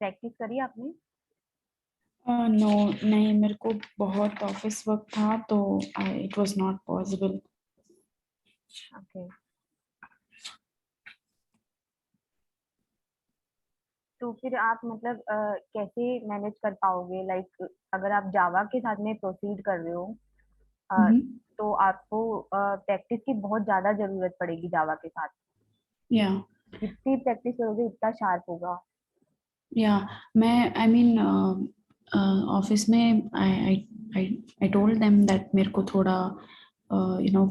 Practice करी आपने? No, नहीं, मेरे को बहुत ऑफिस वर्क था तो it was not possible. Okay, तो फिर आप मतलब कैसे मैनेज कर पाओगे, लाइक अगर आप जावा के साथ में प्रोसीड कर रहे हो, अ, तो आपको प्रैक्टिस की बहुत ज्यादा जरूरत पड़ेगी जावा के साथ। या जितनी प्रैक्टिस करोगे उतना शार्प होगा। या मैं आई मीन ऑफिस में I I I told them that मेरे को थोड़ा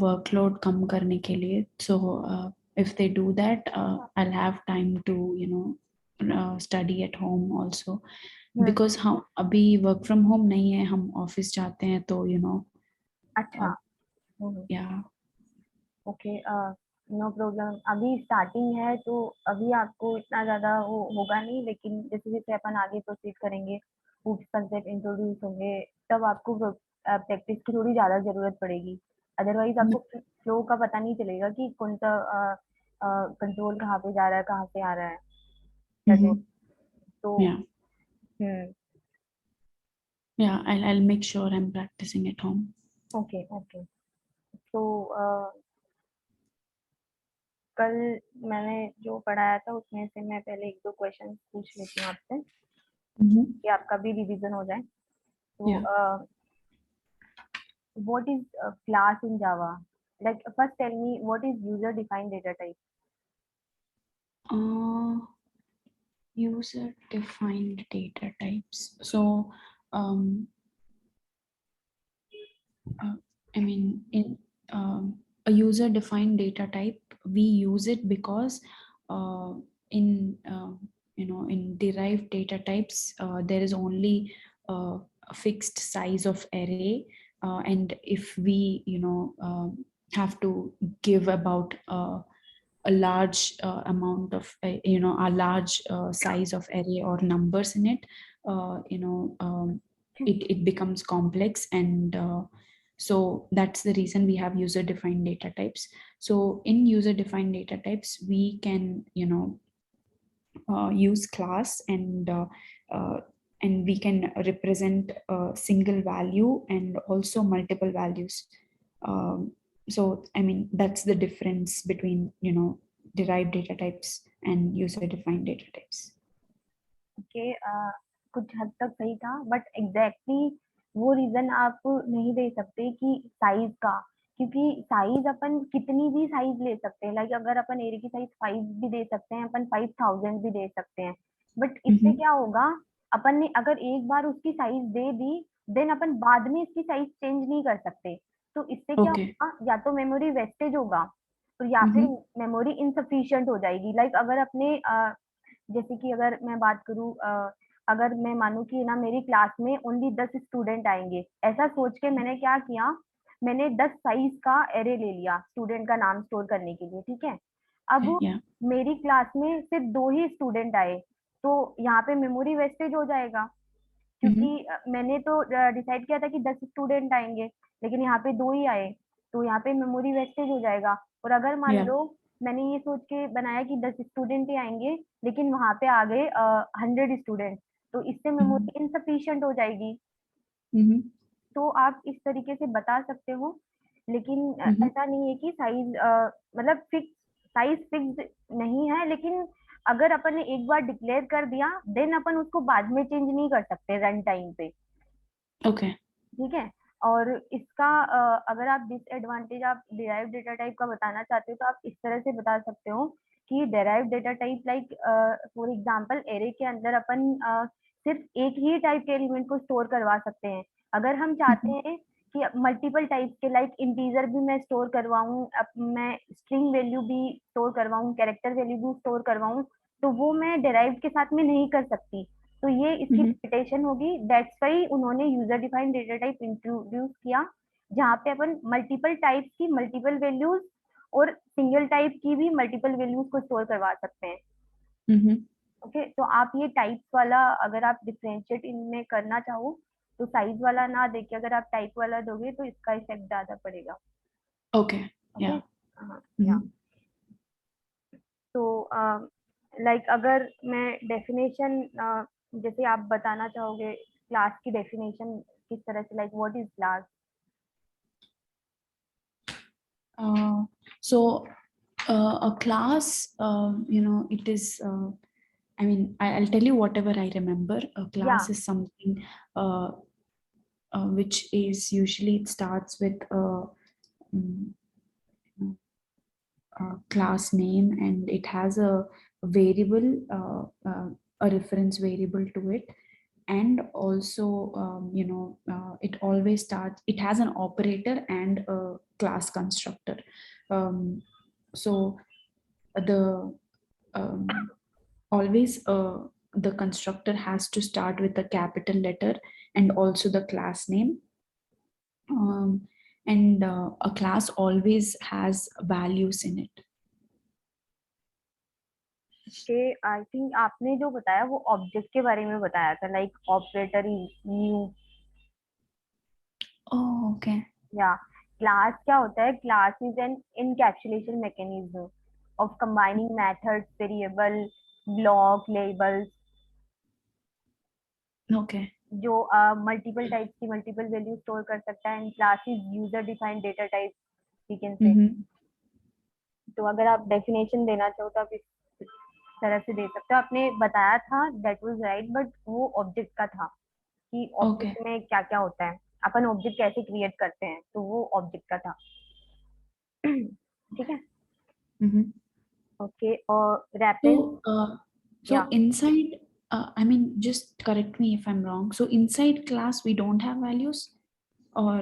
वर्कलोड कम करने के लिए, so if they do that I will have time to study at home also, because हम अभी वर्क फ्रॉम होम नहीं है, हम ऑफिस जाते हैं तो अच्छा। या. Okay, no problem. अभी स्टार्टिंग है तो अभी आपको इतना ज़्यादा वो होगा नहीं, लेकिन जैसे जैसे अपन आगे प्रोसीड करेंगे, कुछ कंसेप्ट इंट्रोड्यूस होंगे, तब आपको प्रैक्टिस की थोड़ी ज़्यादा ज़रूरत पड़ेगी। अदरवाइज आपको फ्लो का पता नहीं चलेगा कि कौन सा कंट्रोल कहाँ पे जा रहा है, कहाँ से आ रहा है। That was- तो या हम्म। या I'll make sure I'm practicing at home. Okay okay, तो कल मैंने जो पढ़ाया था उसमें से मैं पहले एक दो क्वेश्चन पूछ लेती हूँ आपसे, कि आपका भी रिवीजन हो जाए। तो Yeah. what is class in Java? Like first tell me what is user defined data type? Uh, User defined data types. So, um, uh, I mean, in a user defined data type, we use it because in in derived data types, there is only a fixed size of array, and if we have to give about a large amount of a large size of array or numbers in it, it becomes complex, and so that's the reason we have user defined data types. So in user defined data types we can use class, uh, and we can represent a single value and also multiple values. So I mean, that's the difference between derived data types and user defined data types. Okay, कुछ हद तक सही था, but exactly वो reason आप नहीं दे सकते कि साइज का, क्योंकि साइज अपन कितनी भी साइज ले सकते हैं। लाइक अगर अपन एरे की साइज 5 भी दे सकते हैं, अपन 5000 भी दे सकते हैं, बट इससे Mm-hmm. क्या होगा, अपन ने अगर एक बार उसकी साइज दे दी, देन अपन बाद में इसकी साइज चेंज नहीं कर सकते। तो इससे क्या Okay. होगा, या तो मेमोरी वेस्टेज होगा, तो या फिर Mm-hmm. मेमोरी इनसफिशियंट हो जाएगी। लाइक अगर अपने जैसे कि अगर मैं बात करूँ, अगर मैं मानूँ कि ना मेरी क्लास में ओनली 10 स्टूडेंट आएंगे, ऐसा सोच के मैंने क्या किया, मैंने 10 साइज का एरे ले लिया स्टूडेंट का नाम स्टोर करने के लिए, ठीक है। अब Yeah. मेरी क्लास में सिर्फ 2 ही स्टूडेंट आए, तो यहाँ पे मेमोरी वेस्टेज हो जाएगा, Mm-hmm. क्योंकि मैंने तो डिसाइड किया था कि 10 स्टूडेंट आएंगे, लेकिन यहाँ पे 2 ही आए, तो यहाँ पे मेमोरी वेस्टेज हो जाएगा। और अगर मान Yeah. लो मैंने ये सोच के बनाया कि 10 स्टूडेंट ही आएंगे, लेकिन वहाँ पे आ गए 100 स्टूडेंट, तो इससे Mm-hmm. मेमोरी इनसफिशिएंट हो जाएगी। Mm-hmm. तो आप इस तरीके से बता सकते हो, लेकिन Mm-hmm. ऐसा नहीं है कि साइज मतलब फिक्स, साइज फिक्स नहीं है, लेकिन अगर अपन ने एक बार डिक्लेयर कर दिया, देन अपन उसको बाद में चेंज नहीं कर सकते रन टाइम पे, Okay. ठीक है। और इसका अगर आप डिसएडवांटेज आप डिराइव डेटा टाइप का बताना चाहते हो, तो आप इस तरह से बता सकते हो कि derive data type like for example array के अंदर अपन सिर्फ एक ही टाइप के एलिमेंट को स्टोर करवा सकते हैं। अगर हम चाहते Mm-hmm. हैं कि मल्टीपल टाइप्स के, लाइक इंटीजर भी मैं स्टोर करवाऊं, मैं स्ट्रिंग वैल्यू भी स्टोर करवाऊं, कैरेक्टर वैल्यू भी स्टोर करवाऊं, तो वो मैं डिराइव के साथ में नहीं कर सकती। तो ये इसकी Mm-hmm. लिमिटेशन होगी, दैट्स वाई उन्होंने user defined data type introduce किया, जहाँ पे अपन मल्टीपल टाइप्स की मल्टीपल वैल्यूज और सिंगल टाइप की भी मल्टीपल वैल्यूज को स्टोर करवा सकते हैं। Mm-hmm. ओके, तो आप ये टाइप्स वाला अगर आप डिफरेंशिएट इनमें करना चाहो, तो साइज वाला ना देके अगर आप टाइप वाला दोगे तो इसका इफेक्ट ज्यादा पड़ेगा। Okay. Okay, Yeah. हाँ या। Mm-hmm. तो लाइक अगर मैं डेफिनेशन जैसे आप बताना चाहोगे क्लास की डेफिनेशन किस तरह से, like what is class? So a class, it is. I mean, I'll tell you whatever I remember. A या class is something uh, which is usually it starts with mm, a class name, and it has a variable, a reference variable to it, and also it always starts. It has an operator and a class constructor. So the um, always the constructor has to start with a capital letter and also the class name. And a class always has values in it. के I think आपने जो बताया वो object के बारे में बताया था, like operator is new. Oh, okay. Yeah class क्या होता है? Class is an encapsulation mechanism of combining methods, variable, block, labels, Okay. जो मल्टीपल टाइप्स की मल्टीपल वैल्यू स्टोर कर सकता है। And class is user defined data type, we can say. Mm-hmm. तो अगर आप डेफिनेशन देना चाहो तो आप इस तरह से दे सकते हो। आपने बताया था, दैट वाज राइट, बट वो ऑब्जेक्ट का था कि Okay. ऑब्जेक्ट में क्या क्या होता है, अपन ऑब्जेक्ट कैसे क्रिएट करते हैं, तो वो ऑब्जेक्ट का था। ठीक है। Mm-hmm. ओके, और रेफरेंस? So, या inside, I mean, just correct me if I'm wrong. So inside class, we don't have values, or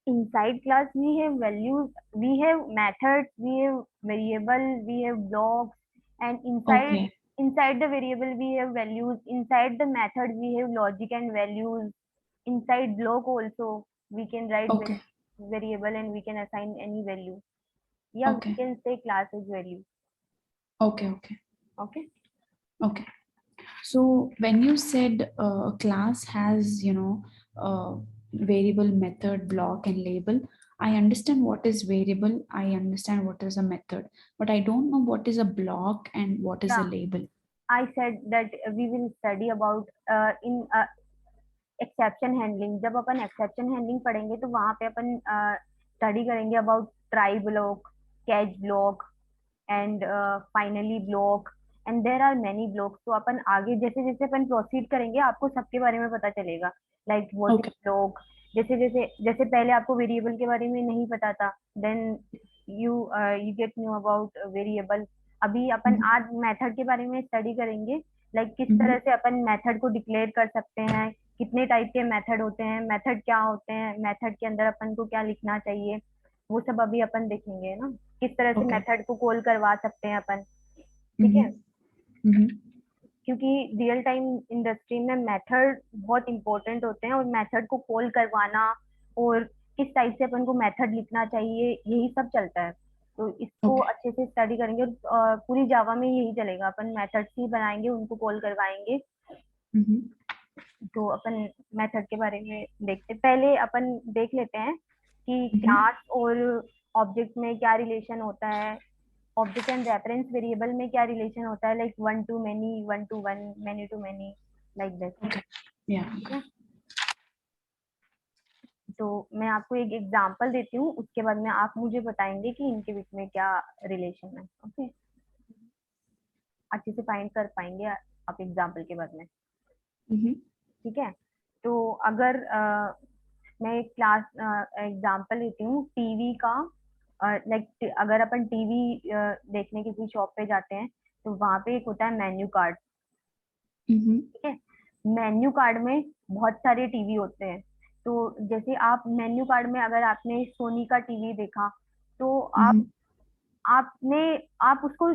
inside class we have values, we have methods, we have variable, we have blocks, and okay, inside the variable we have values, inside the method we have logic and values, inside block also we can write okay, variable and we can assign any value. Yeah, we okay, can say class is value. okay, okay, Okay. okay. So when you said a class has, variable, method, block, and label, I understand what is variable. I understand what is a method, but I don't know what is a block and what is a Yeah, label. I said that we will study about in exception handling. जब अपन exception handling पढ़ेंगे तो वहां पे अपन study करेंगे about try block, catch block, and finally block, and there are many blocks. तो अपन आगे जैसे जैसे अपन प्रोसीड करेंगे आपको सबके बारे में पता चलेगा, like what is Okay, block. जैसे जैसे जैसे पहले आपको वेरिएबल के बारे में नहीं पता था, then you you get new about variable. अभी अपन mm-hmm. आज मेथड के बारे में स्टडी करेंगे, लाइक किस Mm-hmm. तरह से अपन मेथड को डिक्लेयर कर सकते हैं, कितने टाइप के मेथड होते हैं, मेथड क्या होते हैं, मेथड के अंदर अपन को क्या लिखना चाहिए, वो सब अभी अपन देखेंगे ना, किस तरह से Okay. मेथड को कॉल करवा सकते हैं अपन। ठीक है। Mm-hmm. Mm-hmm. क्योंकि रियल टाइम इंडस्ट्री में मेथड बहुत इंपॉर्टेंट होते हैं, और मेथड को कॉल करवाना और किस टाइप से अपन को मेथड लिखना चाहिए, यही सब चलता है। तो इसको Okay. अच्छे से स्टडी करेंगे, और पूरी जावा में यही चलेगा, अपन मेथड्स ही बनाएंगे, उनको कॉल करवाएंगे। Mm-hmm. तो अपन मेथड के बारे में देखते, पहले अपन देख लेते हैं कि Mm-hmm. क्लास और ऑब्जेक्ट में क्या रिलेशन होता है, ऑब्जेक्ट एंड रेफरेंस वेरिएबल में क्या रिलेशन होता है, like one to many, one to one, many to many, like that. Okay. Yeah. ठीक Okay. है। तो मैं आपको एक एग्जांपल देती हूँ, उसके बाद में आप मुझे बताएंगे कि इनके बीच में क्या रिलेशन है। ओके, अच्छे से फाइंड कर पाएंगे आप एग्जांपल के बाद में। Mm-hmm. ठीक है। तो अगर मैं एक क्लास एग्जांपल लेती हूँ टीवी का, लाइक अगर अपन टीवी देखने किसी शॉप पे जाते हैं तो वहां पे एक होता है मेन्यू कार्ड। Mm-hmm. ठीक है। मेन्यू कार्ड में बहुत सारे टीवी होते हैं। तो जैसे आप मेन्यू कार्ड में अगर आपने सोनी का टीवी देखा, तो Mm-hmm. आपने आप उसको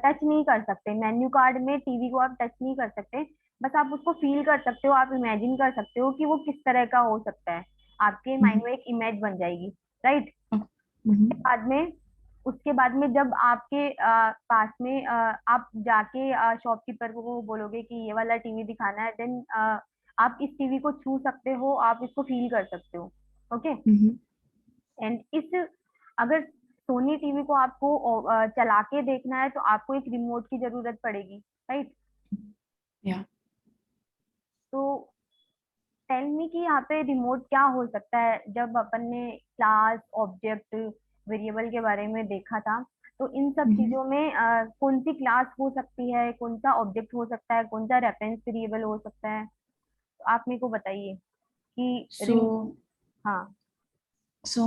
टच नहीं कर सकते, मेन्यू कार्ड में टीवी को आप टच नहीं कर सकते, बस आप उसको फील कर सकते हो, आप इमेजिन कर सकते हो कि वो किस तरह का हो सकता है, आपके Mm-hmm. माइंड में एक इमेज बन जाएगी, राइट। Oh, उसके mm-hmm. बाद में उसके बाद में जब आपके पास में आप जाके शॉपकीपर को बोलोगे कि ये वाला टीवी दिखाना है, देन आप इस टीवी को छू सकते हो, आप इसको फील कर सकते हो। ओके। Mm-hmm. एंड इस अगर सोनी टीवी को आपको चला के देखना है तो आपको एक रिमोट की जरूरत पड़ेगी, राइट। Yeah. तो टेल मी कि यहाँ पे रिमोट क्या हो सकता है। जब अपन ने क्लास, ऑब्जेक्ट, वेरिएबल के बारे में देखा था, तो इन सब Mm-hmm. चीजों में कौन सी क्लास हो सकती है, कौन सा ऑब्जेक्ट हो सकता है, कौन सा रेफरेंस वेरिएबल हो सकता है, तो आप मेरे को बताइए कि So, हाँ। so,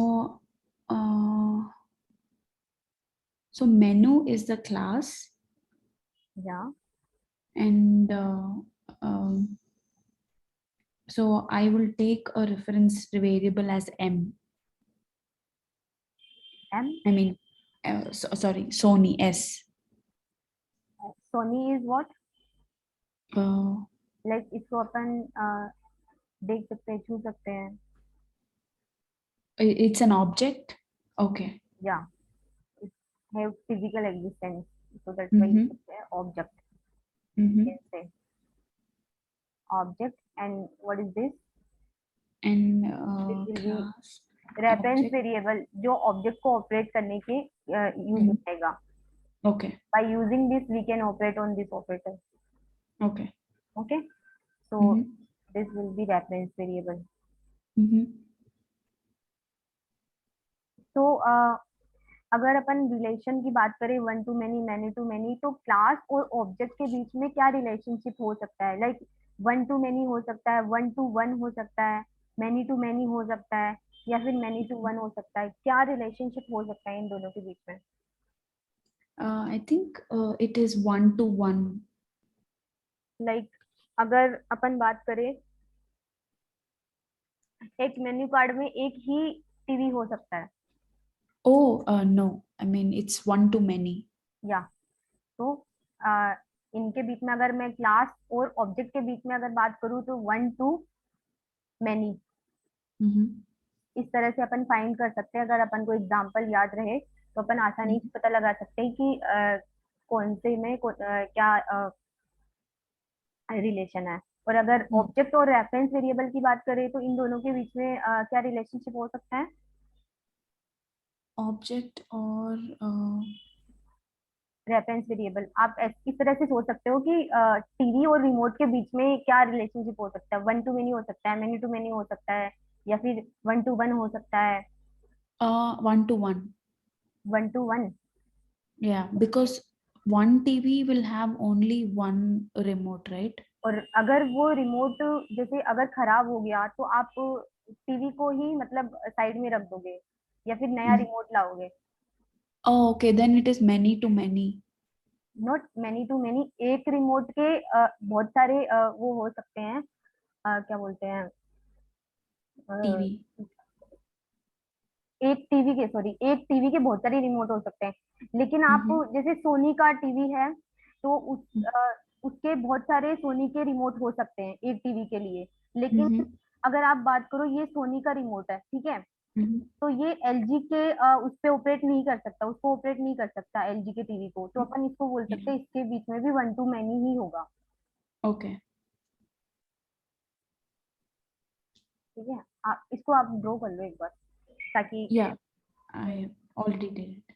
uh, so menu is the class, या and so I will take a reference variable as m. M. I mean, sorry, Sony S. Sony is what? Uh, like इसको अपन देख सकते हैं, छू सकते हैं। it's an object. Okay. Yeah it have physical existence, so that's why Mm-hmm. It's object. Mm-hmm. कैसे object and what is this? And this will be class reference object. Variable, जो ऑब्जेक्ट को ऑपरेट करने के use Mhm. होगा। Okay. By using this we can operate on this operator. Okay. Okay, so Mm-hmm. This will be reference variable. Mm-hmm. तो अगर अपन relation की बात करें, one to many, many to many, तो क्लास और ऑब्जेक्ट के बीच में क्या रिलेशनशिप हो सकता है? लाइक वन टू मैनी हो सकता है, वन टू वन हो सकता है, मैनी टू मैनी हो सकता है, या फिर मैनी टू वन हो सकता है। क्या रिलेशनशिप हो सकता है इन दोनों के बीच में? I think it is 1 to 1. Like अगर अपन बात करें, एक मेन्यू कार्ड में एक ही टीवी हो सकता है। Oh, no. I mean, it's one to many. या तो अ, इनके बीच में अगर मैं क्लास और ऑब्जेक्ट के बीच में अगर बात करूँ, तो वन टू मैनी, Mm-hmm. इस तरह से अपन फाइंड कर सकते हैं। अगर अपन को एग्जांपल याद रहे तो अपन आसानी Mm-hmm. से पता लगा सकते हैं कि कौन से में क्या रिलेशन है। और अगर Mm. ऑब्जेक्ट और रेफरेंस वेरिएबल की बात करें, तो इन दोनों के बीच में क्या रिलेशनशिप हो सकता है? Object or रेफरेंस वेरिएबल आप इस तरह से सोच सकते हो कि टीवी और रिमोट के बीच में क्या रिलेशनशिप हो सकता है। वन टू मेनी हो सकता है, मेनी टू मेनी हो सकता है, या फिर वन टू वन हो सकता है। 1 to 1. One to one. Yeah, because one TV will have only one remote, right? और अगर वो रिमोट जैसे अगर खराब हो गया, तो आप टीवी को ही मतलब साइड में रख दोगे, या फिर नया Mm. रिमोट लाओगे? Oh, okay. Then it is many to many not many to many. एक रिमोट के बहुत सारे वो हो सकते हैं, क्या बोलते हैं, अ, TV. एक टीवी के, सॉरी, एक टीवी के बहुत सारे रिमोट हो सकते हैं। लेकिन आप Mm-hmm. जैसे सोनी का टीवी है, तो उसके बहुत सारे सोनी के रिमोट हो सकते हैं एक टीवी के लिए। लेकिन Mm-hmm. अगर आप बात करो, ये सोनी का रिमोट है, ठीक है, Mm-hmm. तो ये एलजी के उस पे ऑपरेट नहीं कर सकता, उसको ऑपरेट नहीं कर सकता एलजी के टीवी को। तो अपन इसको बोल सकते Yeah. हैं इसके बीच में भी वन टू मैनी ही होगा। Okay. ठीक है, आप इसको आप ड्रॉ कर लो एक बार, ताकि Yeah. I have already did it.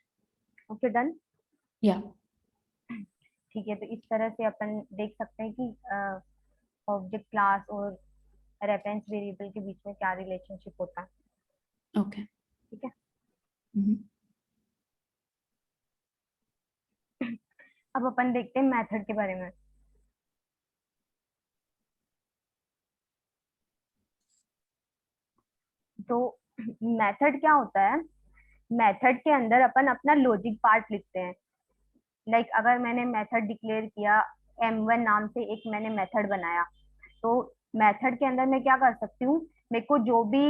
Okay done. Yeah. ठीक है, तो इस तरह से अपन देख सकते हैं कि ऑब्जेक्ट, क्लास और रेफरेंस वेरिएबल के बीच में क्या रिलेशनशिप होता है। Okay. ठीक है, Mm-hmm. अब अपन देखते हैं मेथड के बारे में। तो मेथड क्या होता है? मेथड के अंदर अपन अपना लॉजिक पार्ट लिखते हैं। लाइक अगर मैंने मेथड डिक्लेयर किया, m1 नाम से एक मैंने मेथड बनाया, तो मेथड के अंदर मैं क्या कर सकती हूँ, मेरे को जो भी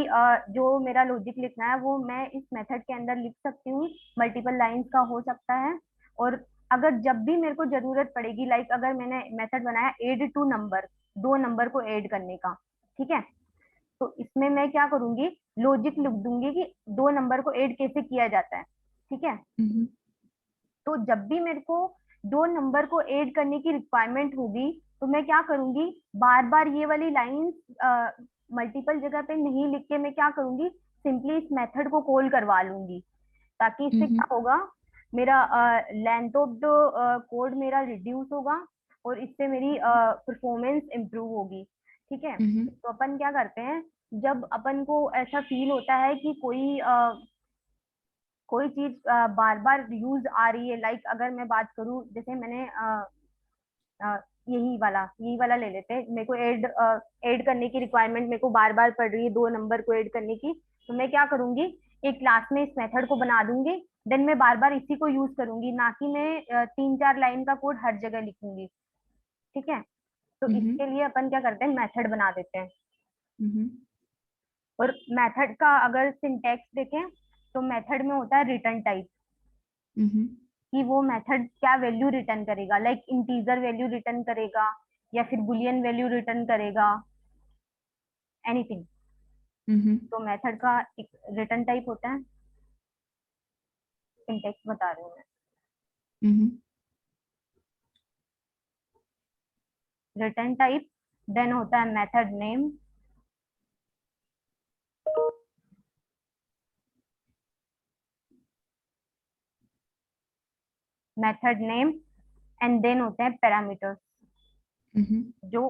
जो मेरा लॉजिक लिखना है वो मैं इस मेथड के अंदर लिख सकती हूँ। मल्टीपल लाइंस का हो सकता है। और अगर जब भी मेरे को जरूरत पड़ेगी, लाइक अगर मैंने मेथड बनाया एड टू नंबर, दो नंबर को ऐड करने का, ठीक है, तो इसमें मैं क्या करूंगी, लॉजिक लिख दूंगी कि दो नंबर को ऐड कैसे किया जाता है। ठीक है, Mm-hmm. तो जब भी मेरे को दो नंबर को ऐड करने की रिक्वायरमेंट होगी, तो मैं क्या करूंगी, बार बार ये वाली लाइंस मल्टीपल जगह पे नहीं लिख के मैं क्या करूंगी, सिंपली इस मेथड को कॉल करवा लूंगी। ताकि इससे Mm-hmm. क्या होगा, मेरा लेंथ ऑफ द कोड मेरा रिड्यूस होगा, और इससे मेरी परफॉर्मेंस इंप्रूव होगी। ठीक है। Mm-hmm. तो अपन क्या करते हैं, जब अपन को ऐसा फील होता है कि कोई चीज बार बार यूज आ रही है, लाइक अगर मैं बात करूं, जैसे मैंने अ, यही वाला ले लेते हैं, मेरे को ऐड करने की रिक्वायरमेंट मेरे को बार बार पड़ रही है, 2 नंबर को ऐड करने की। तो मैं क्या करूंगी, एक क्लास में इस मेथड को बना दूंगी, देन मैं बार बार इसी को यूज करूंगी, ना कि मैं 3-4 लाइन का कोड हर जगह लिखूंगी। ठीक है। तो Mm-hmm. इसके लिए अपन क्या करते हैं, मेथड बना देते हैं। Mm-hmm. और मेथड का अगर सिंटैक्स देखें, तो मेथड में होता है रिटर्न टाइप, Mm-hmm. कि वो मेथड क्या वैल्यू रिटर्न करेगा, लाइक इंटीजर वैल्यू रिटर्न करेगा या फिर बुलियन वैल्यू रिटर्न करेगा, एनीथिंग। Mm-hmm. तो मेथड का एक रिटर्न टाइप होता है, सिंटैक्स बता रही हूँ मैं। Mm-hmm. रिटर्न टाइप, देन होता है method name, method name, and then होते हैं पैरामीटर्स, Mm-hmm. जो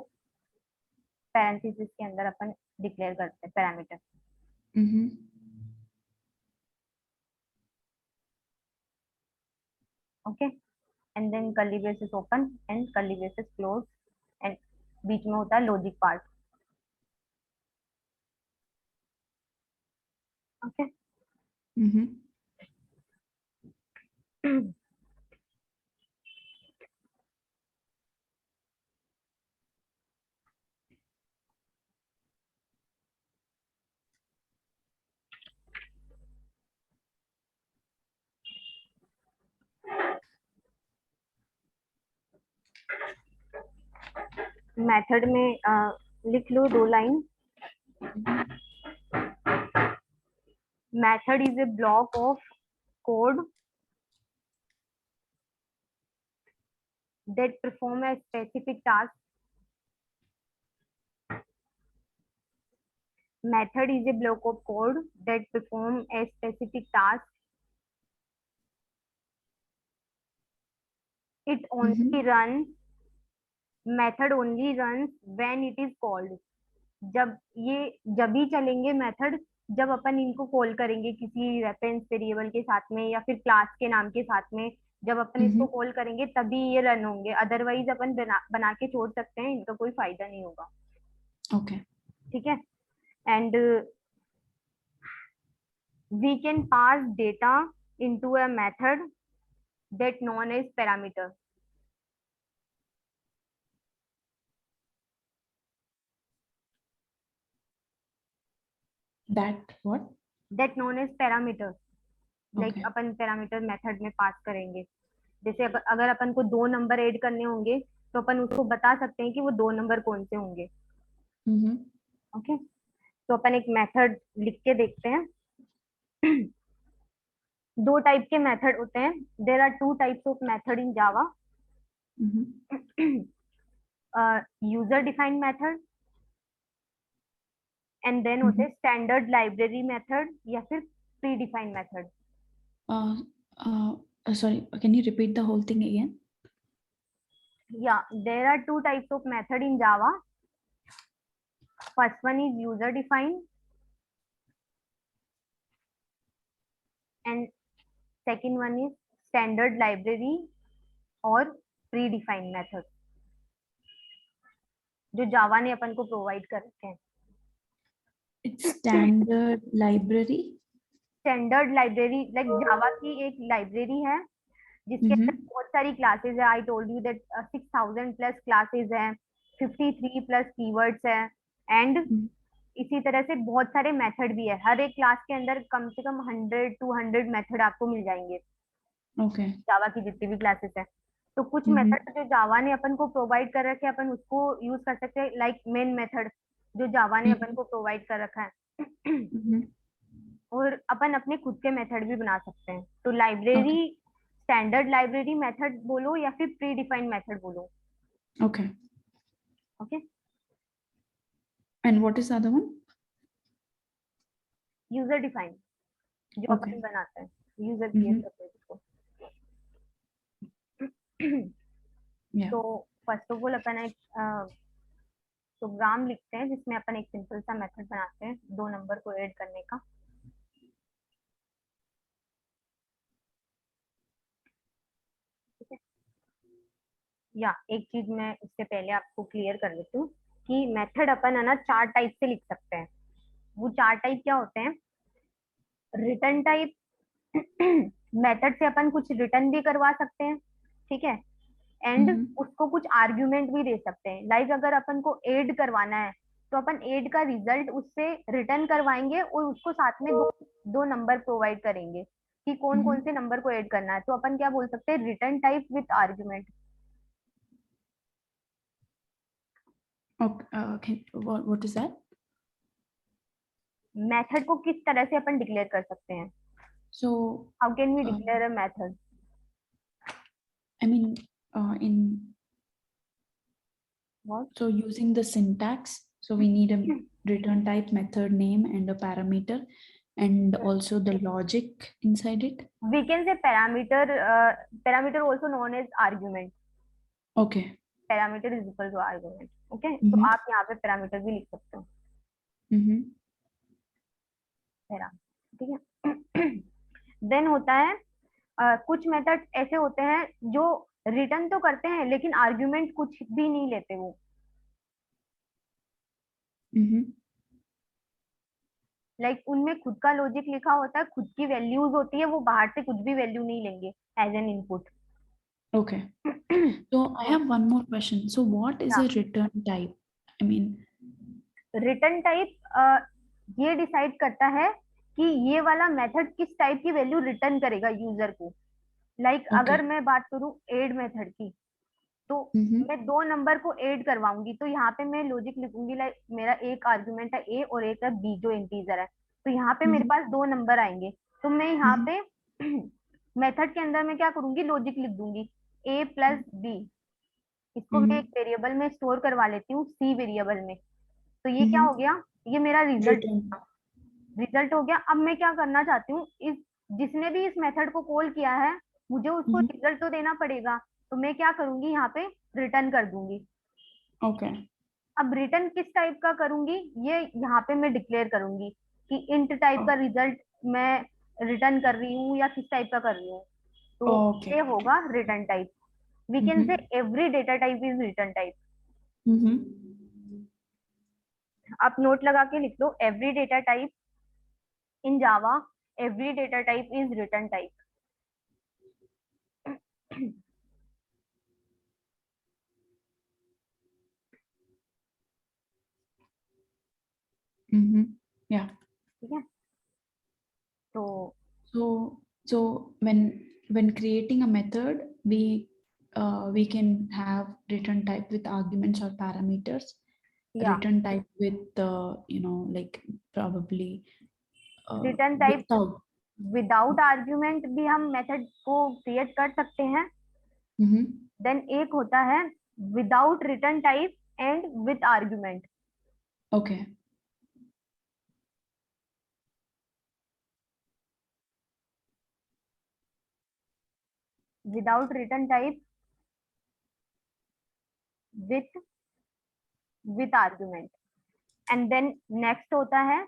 पैरेंथेसिस के अंदर अपन डिक्लेयर करते हैं parameter. Mm-hmm. Okay. And then curly braces open and curly braces close, and बीच में होता है logic part. Okay. Mm-hmm. Method में लिख लो 2 line. Mm-hmm. Method is a block of code that perform a specific task. Method is a block of code that perform a specific task. It only Mm-hmm. runs, method only runs when it is called. जब ये जब ही चलेंगे method, जब अपन इनको call करेंगे किसी reference variable के साथ में या फिर क्लास के नाम के साथ में, जब अपन इसको Mm-hmm. कॉल करेंगे तभी ये रन होंगे, अदरवाइज अपन बना के छोड़ सकते हैं, इनका कोई फायदा नहीं होगा। Okay. ठीक है। And we can pass data into a method that known as parameter, That what? that known as parameter, like Okay. Upon parameter method में पास करेंगे। जैसे अगर अपन को 2 नंबर ऐड करने होंगे, तो अपन उसको बता सकते हैं कि वो 2 नंबर कौन से होंगे। Mm-hmm. ओके। तो अपन एक मेथड लिख के देखते हैं। 2 टाइप के मेथड होते हैं, there are 2 types of method in Java. Mm-hmm. User defined method, and then होते Mm-hmm. हैं स्टैंडर्ड लाइब्रेरी मेथड या फिर predefined method. Uh, Sorry, can you repeat the whole thing again? Yeah, there are 2 types of method in Java. First one is user defined, and second one is standard library और predefined method, जो जावा ने अपन को provide कर रखे हैं। It's standard library. Standard library, like Java की एक library है जिसके अंदर Mm-hmm. बहुत सारी क्लासेस है। I told you that 6000+ classes है, 53+ कीवर्ड्स है, एंड Mm-hmm. इसी तरह से बहुत सारे मेथड भी है। हर एक क्लास के अंदर कम से कम 100-200 मेथड आपको मिल जाएंगे, Okay. जावा की जितनी भी क्लासेस है। तो कुछ Mm-hmm. मेथड जो जावा ने अपन को प्रोवाइड कर रखे हैं, अपन उसको यूज कर सकते हैं, लाइक मेन मेथड जो जावा ने अपन Mm-hmm. को प्रोवाइड कर रखा है। Mm-hmm. और अपन अपने खुद के मेथड भी बना सकते हैं। तो Okay. Library, standard library method बोलो या फिर प्री डिफाइंड मेथड बोलो। Okay. Okay. And what is the other one? User defined, जो Okay. अपन बनाते हैं, यूजर क्रिएट Mm-hmm. करते हैं इसको। Yeah. तो फर्स्ट ऑफ ऑल अपन एक प्रोग्राम लिखते हैं जिसमें अपन एक सिंपल सा मेथड बनाते हैं 2 नंबर को ऐड करने का। ठीक है, या एक चीज मैं इससे पहले आपको क्लियर कर देती हूँ कि मेथड अपन है ना 4 टाइप से लिख सकते हैं। वो 4 टाइप क्या होते हैं? रिटर्न टाइप, मेथड से अपन कुछ रिटर्न भी करवा सकते हैं, ठीक है, एंड Mm-hmm. उसको कुछ आर्ग्यूमेंट भी दे सकते हैं। लाइक अगर अपन को ऐड करवाना है तो अपन ऐड का रिजल्ट उससे रिटर्न करवाएंगे और उसको साथ में दो नंबर प्रोवाइड करेंगे कि कौन कौन Mm-hmm. से नंबर को ऐड करना है। तो अपन क्या बोल सकते हैं? Return type with argument. Okay. What is that? Method को किस तरह से अपन डिक्लेयर कर सकते हैं? So, how can we uh, declare a method? I mean, in what? so using the syntax, so we need a return type, method name, and a parameter, and also the logic inside it. We can say parameter, parameter also known as argument. Okay. Parameter is equal to argument. Okay, तो Mm-hmm. आप यहाँ पे parameter भी लिख सकते हो, Mm-hmm. Parameter, ठीक है। देन होता है कुछ मेथड ऐसे होते हैं जो रिटर्न तो करते हैं लेकिन आर्ग्यूमेंट कुछ भी नहीं लेते वो। Mm-hmm. लाइक उनमें खुद का लॉजिक लिखा होता है, खुद की वैल्यूज होती है, वो बाहर से कुछ भी वैल्यू नहीं लेंगे as an input. Okay. So I have one more question. So what is a return type? I mean, return type ये डिसाइड करता है कि ये वाला मेथड किस टाइप की वैल्यू रिटर्न करेगा यूजर को। लाइक अगर okay. मैं बात करूं ऐड मेथड की, तो Mm-hmm. मैं 2 नंबर को ऐड करवाऊंगी तो यहाँ पे मैं लॉजिक लिखूंगी। लाइक मेरा एक आर्गुमेंट है ए और एक है बी जो इंटीजर है, तो यहाँ पे मेरे Mm-hmm. पास 2 नंबर आएंगे। तो मैं यहाँ Mm-hmm. पे मेथड के अंदर मैं क्या करूंगी? लॉजिक लिख दूंगी ए प्लस बी। इसको मैं एक Mm-hmm. वेरिएबल में स्टोर करवा लेती हूँ, सी वेरिएबल में। तो ये क्या Mm-hmm. हो गया? ये मेरा रिजल्ट, Return. रिजल्ट हो गया। अब मैं क्या करना चाहती हूँ, इस जिसने भी इस मेथड को कॉल किया है मुझे उसको Mm-hmm. रिजल्ट तो देना पड़ेगा। तो मैं क्या करूंगी? यहाँ पे रिटर्न कर दूंगी। Okay. अब रिटर्न किस टाइप का करूंगी ये यहाँ पे मैं डिक्लेयर करूंगी कि इंट टाइप का Oh, रिजल्ट मैं रिटर्न कर रही हूँ या किस टाइप का कर रही हूँ। तो okay. ये Got it. होगा return type. We can say Mm-hmm. Every data type is return type. Mm-hmm. आप नोट लगा के लिख लो, every data type in Java, every data type is return type. Mm-hmm. Yeah. ठीक है, तो So when creating a method, we can have return type with arguments or parameters, या return type with like probably return type without. Without argument भी हम method को create कर सकते हैं। Mm-hmm. देन एक होता है without return type and with argument. Okay. Without return type with with argument. And then next होता है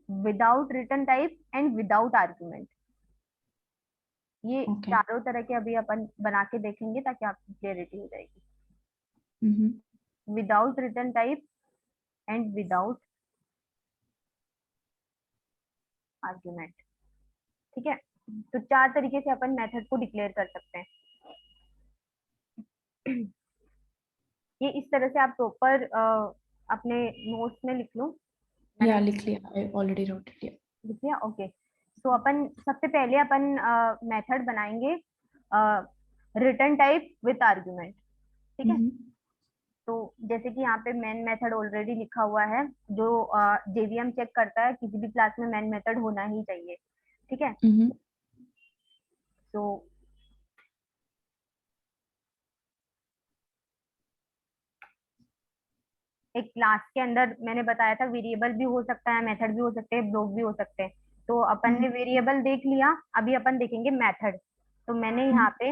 without return type and without argument. ये Okay. चारों तरह के अभी अपन बना के देखेंगे ताकि आपकी क्लियरिटी हो जाएगी। Mm-hmm. Without return type and without argument, ठीक है। तो 4 तरीके से अपन मेथड को डिक्लेयर कर सकते हैं। ये इस तरह से आप प्रॉपर अपने नोट्स में लिख लो। मैंने Yeah, लिख लिया. I already wrote it. Yeah. लिख लिया, ओके। तो अपन सबसे पहले अपन मेथड बनाएंगे रिटर्न टाइप विथ आर्ग्यूमेंट, ठीक है। Mm-hmm. तो जैसे कि यहाँ पे मेन मेथड ऑलरेडी लिखा हुआ है जो जेवीएम चेक करता है किसी भी क्लास में मेन मेथड होना ही चाहिए, ठीक है। Mm-hmm. तो एक क्लास के अंदर मैंने बताया था वेरिएबल भी हो सकता है, मेथड भी हो सकते हैं, ब्लॉक भी हो सकते हैं। तो अपन ने Mm-hmm. वेरिएबल देख लिया, अभी अपन देखेंगे मेथड। तो मैंने यहाँ पे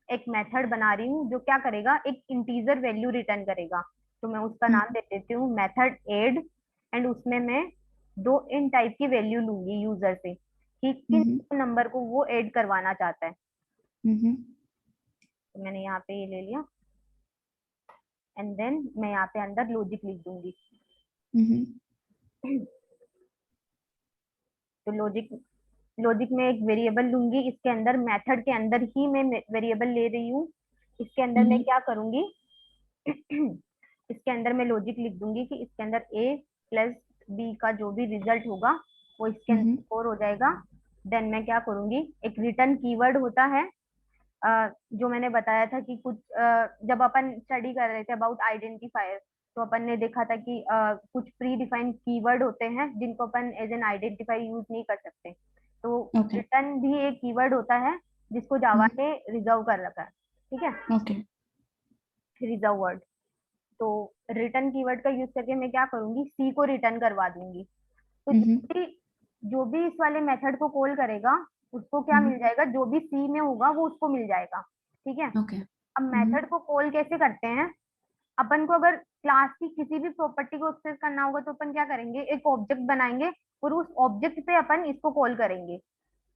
एक मेथड बना रही हूँ जो क्या करेगा, एक इंटीजर वैल्यू रिटर्न करेगा। तो मैं उसका नाम दे देती हूँ मेथड एड, एंड उसमें मैं दो इन टाइप की वैल्यू लूंगी यूजर से कि किन नंबर को वो ऐड करवाना चाहता है। तो मैंने यहाँ पे ये ले लिया, एंड देन मैं यहाँ पे अंदर लॉजिक लिख दूंगी। तो लॉजिक लॉजिक में एक वेरिएबल लूंगी, इसके अंदर मेथड के अंदर ही मैं वेरिएबल ले रही हूँ। इसके अंदर मैं क्या करूंगी, इसके अंदर मैं लॉजिक लिख दूंगी कि इसके अंदर a प्लस बी का जो भी रिजल्ट होगा वो इसके अंदर स्टोर हो जाएगा। देन मैं क्या करूंगी, एक रिटर्न कीवर्ड होता है, जो मैंने बताया था कि कुछ जब अपन स्टडी कर रहे थे अबाउट आइडेंटिफायर, तो अपन ने देखा था कि कुछ प्री डिफाइंड कीवर्ड होते हैं जिनको अपन एज एन आइडेंटिफाई यूज नहीं कर सकते। तो रिटर्न भी एक कीवर्ड होता है जिसको जावा ने रिजर्व कर रखा है, ठीक है, रिजर्व वर्ड। तो रिटर्न कीवर्ड का यूज करके मैं क्या करूंगी, सी को रिटर्न करवा दूंगी। तो जो भी इस वाले मेथड को कॉल करेगा उसको क्या मिल जाएगा, जो भी सी में होगा वो उसको मिल जाएगा, ठीक है। अब मेथड को कॉल कैसे करते हैं, अपन को अगर क्लास की किसी भी प्रॉपर्टी को एक्सेस करना होगा तो अपन क्या करेंगे, एक ऑब्जेक्ट बनाएंगे और उस ऑब्जेक्ट पे अपन इसको कॉल करेंगे,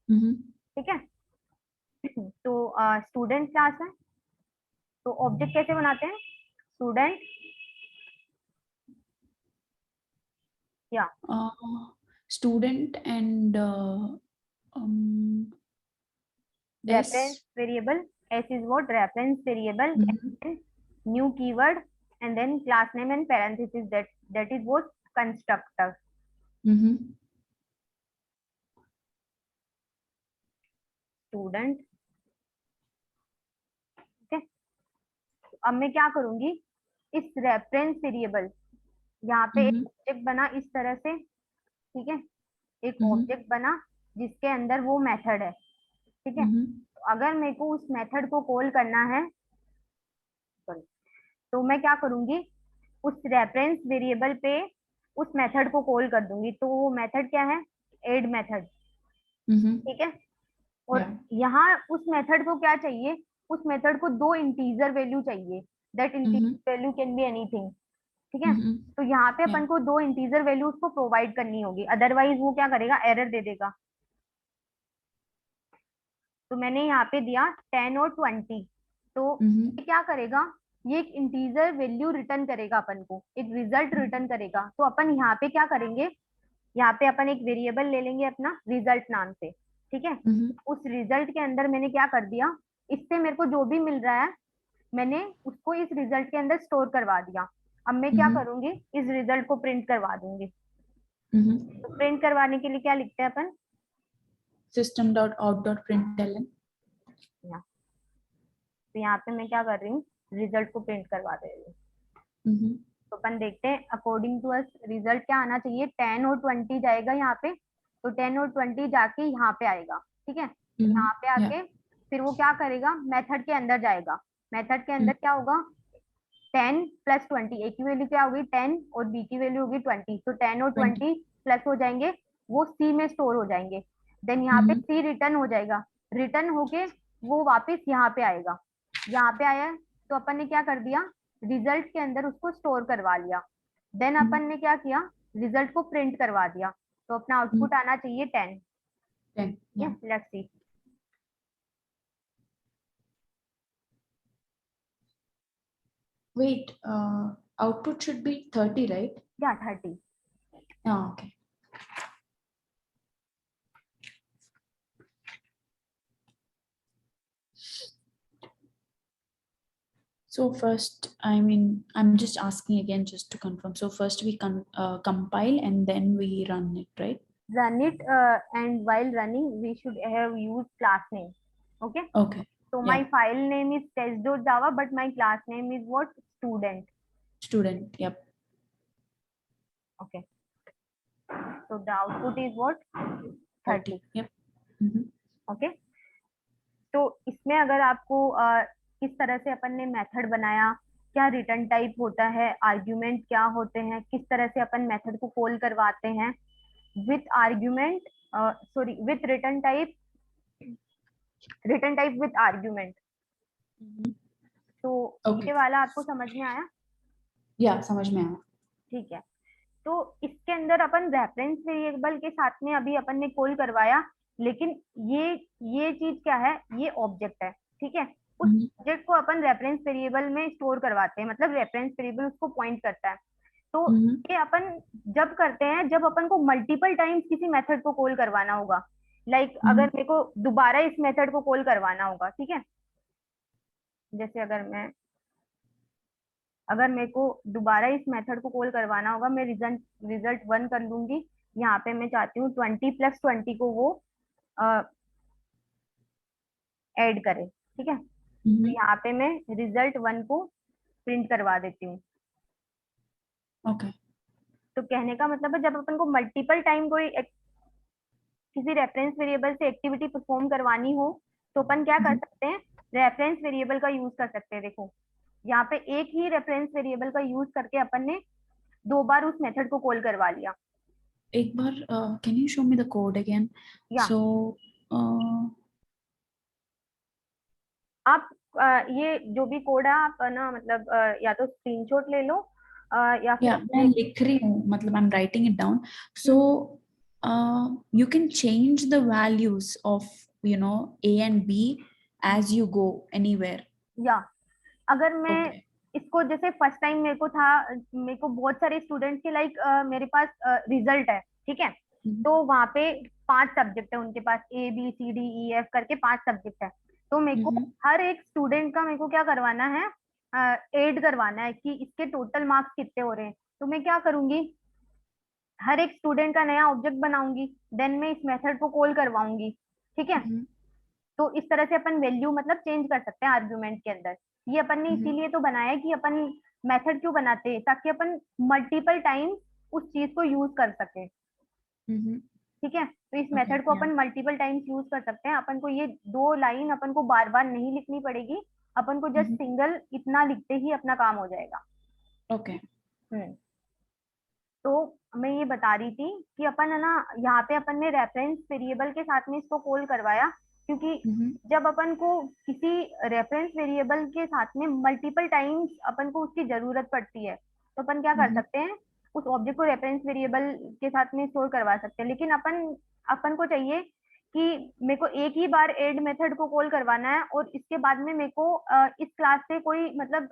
ठीक है। तो स्टूडेंट क्लास है, तो ऑब्जेक्ट कैसे बनाते हैं, स्टूडेंट या student and reference variable, s is what, reference variable, new keyword, and then class name and parenthesis, that is what, constructor. Student, ठीक है। अब मैं क्या करूंगी, इस रेफरेंस वेरिएबल, यहाँ पे एक ऑब्जेक्ट बना इस तरह से, ठीक है, एक ऑब्जेक्ट बना जिसके अंदर वो मेथड है, ठीक है। तो अगर मेरे को उस मेथड को कॉल करना है, तो मैं क्या करूंगी, उस रेफरेंस वेरिएबल पे उस मेथड को कॉल कर दूंगी। तो वो मेथड क्या है, एड मेथड, ठीक है। और यहाँ उस मेथड को क्या चाहिए, उस मेथड को दो इंटीजर वैल्यू चाहिए, that integer value can be anything, ठीक है। तो यहाँ पे अपन को दो इंटीजर वैल्यू उसको प्रोवाइड करनी होगी, अदरवाइज वो क्या करेगा, एरर दे देगा। तो मैंने यहाँ पे दिया 10 और 20, तो ये क्या करेगा, ये एक इंटीजर वैल्यू रिटर्न करेगा, अपन को एक रिजल्ट रिटर्न करेगा। तो अपन यहाँ पे क्या करेंगे, यहाँ पे अपन एक वेरिएबल ले लेंगे अपना रिजल्ट नाम से, ठीक है। उस रिजल्ट के अंदर मैंने क्या कर दिया, इससे मेरे को जो भी मिल रहा है मैंने उसको इस रिजल्ट के अंदर स्टोर करवा दिया। अब मैं क्या करूंगी, इस रिजल्ट को प्रिंट करवा दूंगी। तो प्रिंट करवाने के लिए क्या लिखते हैं अपन, system.out.println। तो यहाँ पे मैं क्या कर रही हूँ, रिजल्ट को प्रिंट करवा दे रही हूँ। तो अपन देखते हैं अकॉर्डिंग टू अस रिजल्ट क्या आना चाहिए, 10 और 20 जाएगा यहाँ पे, तो 10 और 20 जाके यहाँ पे आएगा, ठीक है। यहाँ पे आके फिर वो क्या करेगा, मेथड के अंदर जाएगा, मेथड के अंदर क्या होगा, 10 प्लस 20, ए की वैल्यू क्या होगी 10 और बी की वैल्यू होगी 20, तो 10 और 20 प्लस हो जाएंगे, वो सी में स्टोर हो जाएंगे। देन यहाँ पे सी रिटर्न हो जाएगा, रिटर्न होके वो वापस यहाँ पे आएगा, यहाँ पे आया तो अपन ने क्या कर दिया, रिजल्ट के अंदर उसको स्टोर करवा लिया। देन अपन ने क्या किया, रिजल्ट को प्रिंट करवा दिया, तो अपना आउटपुट आना चाहिए 10। Let's see, wait, output should be 30, right? yeah, 30. Oh, okay. So first, I mean, I'm just asking again just to confirm. So first we compile and then we run it, right? Run it, and while running we should have used class name, okay. Okay. So my file name is test.java, but my class name is what, student. Student, yep. Okay. So the output is what, 30. Yep. Okay. तो इसमें अगर आपको किस तरह से अपन ने method बनाया, क्या रिटर्न टाइप होता है, आर्ग्यूमेंट क्या होते हैं, किस तरह से अपन मेथड को कॉल करवाते हैं with argument, sorry with return type with argument, तो ये वाला आपको समझ में आया? या समझ में आया। ठीक है, तो इसके अंदर अपन रेफरेंस वेरिएबल के साथ में अभी अपन ने कॉल करवाया, लेकिन ये ये चीज क्या है, ये ऑब्जेक्ट है, ठीक है। उस ऑब्जेक्ट को अपन रेफरेंस वेरिएबल में स्टोर करवाते हैं, मतलब रेफरेंस वेरिएबल उसको पॉइंट करता है। तो ये अपन जब करते हैं जब अपन को मल्टीपल टाइम्स किसी मेथड को कॉल करवाना होगा, लाइक अगर मेरे को दोबारा इस मेथड को कॉल करवाना होगा, ठीक है, जैसे अगर मेरे को दोबारा इस मेथड को कॉल करवाना होगा, मैं रिजल्ट 1 कर लूंगी। यहाँ पे मैं चाहती हूँ 20+20 को वो ऐड करे, ठीक है। तो यहाँ पे मैं रिजल्ट 1 को प्रिंट करवा देती हूँ। ओके। तो कहने का मतलब है जब अपन को मल्टीपल टाइम कोई किसी रेफरेंस वेरिएबल से एक्टिविटी परफॉर्म करवानी हो, तो अपन क्या कर सकते हैं, रेफरेंस वेरिएबल का यूज कर सकते हैं। देखो यहाँ पे एक ही रेफरेंस वेरिएबल का यूज करके अपन ने 2 बार उस मेथड को कॉल करवा लिया। एक बार can you show me the code again? या सो आप ये जो भी कोड है आप ना मतलब या तो स्क्रीनशॉट ले लो या फिर या मैं अपने लिख रही हूँ, मतलब I am writing it down. So you can change the values of, you know, A and B as you go anywhere. या अगर मैं Okay. इसको जैसे फर्स्ट टाइम मेरे को था, मेरे को बहुत सारे स्टूडेंट्स के लाइक मेरे पास रिजल्ट है, ठीक है। तो वहाँ पे 5 सब्जेक्ट है उनके पास, ABCDEF करके 5 सब्जेक्ट है। तो मेरे को हर एक स्टूडेंट का मेरे को क्या करवाना है, ऐड करवाना है कि इसके टोटल मार्क्स कितने हो रहे हैं। तो मैं क्या करूंगी, हर एक स्टूडेंट का नया ऑब्जेक्ट बनाऊंगी, देन मैं इस मेथड को कॉल करवाऊंगी, ठीक है। तो इस तरह से अपन वैल्यू मतलब चेंज कर सकते हैं आर्गुमेंट के अंदर। ये अपन ने इसीलिए तो बनाया है कि अपन मेथड क्यों बनाते हैं, ताकि अपन मल्टीपल टाइम उस चीज को यूज कर सके, ठीक है। तो इस Okay. मेथड को Yeah. अपन मल्टीपल टाइम्स यूज कर सकते हैं। अपन को ये 2 लाइन अपन को बार बार नहीं लिखनी पड़ेगी, अपन को जस्ट सिंगल इतना लिखते ही अपना काम हो जाएगा। Okay. हम्म तो मैं ये बता रही थी कि अपन है ना, यहाँ पे अपन ने रेफरेंस वेरिएबल के साथ में इसको कॉल करवाया, क्योंकि जब अपन को किसी रेफरेंस वेरिएबल के साथ में मल्टीपल टाइम्स अपन को उसकी जरूरत पड़ती है, तो अपन क्या कर सकते हैं, उस ऑब्जेक्ट को रेफरेंस वेरिएबल के साथ में स्टोर करवा सकते हैं। लेकिन अपन अपन को चाहिए कि मेरे को एक ही बार ऐड मेथड को कॉल करवाना है, और इसके बाद में मेरे को इस क्लास से कोई मतलब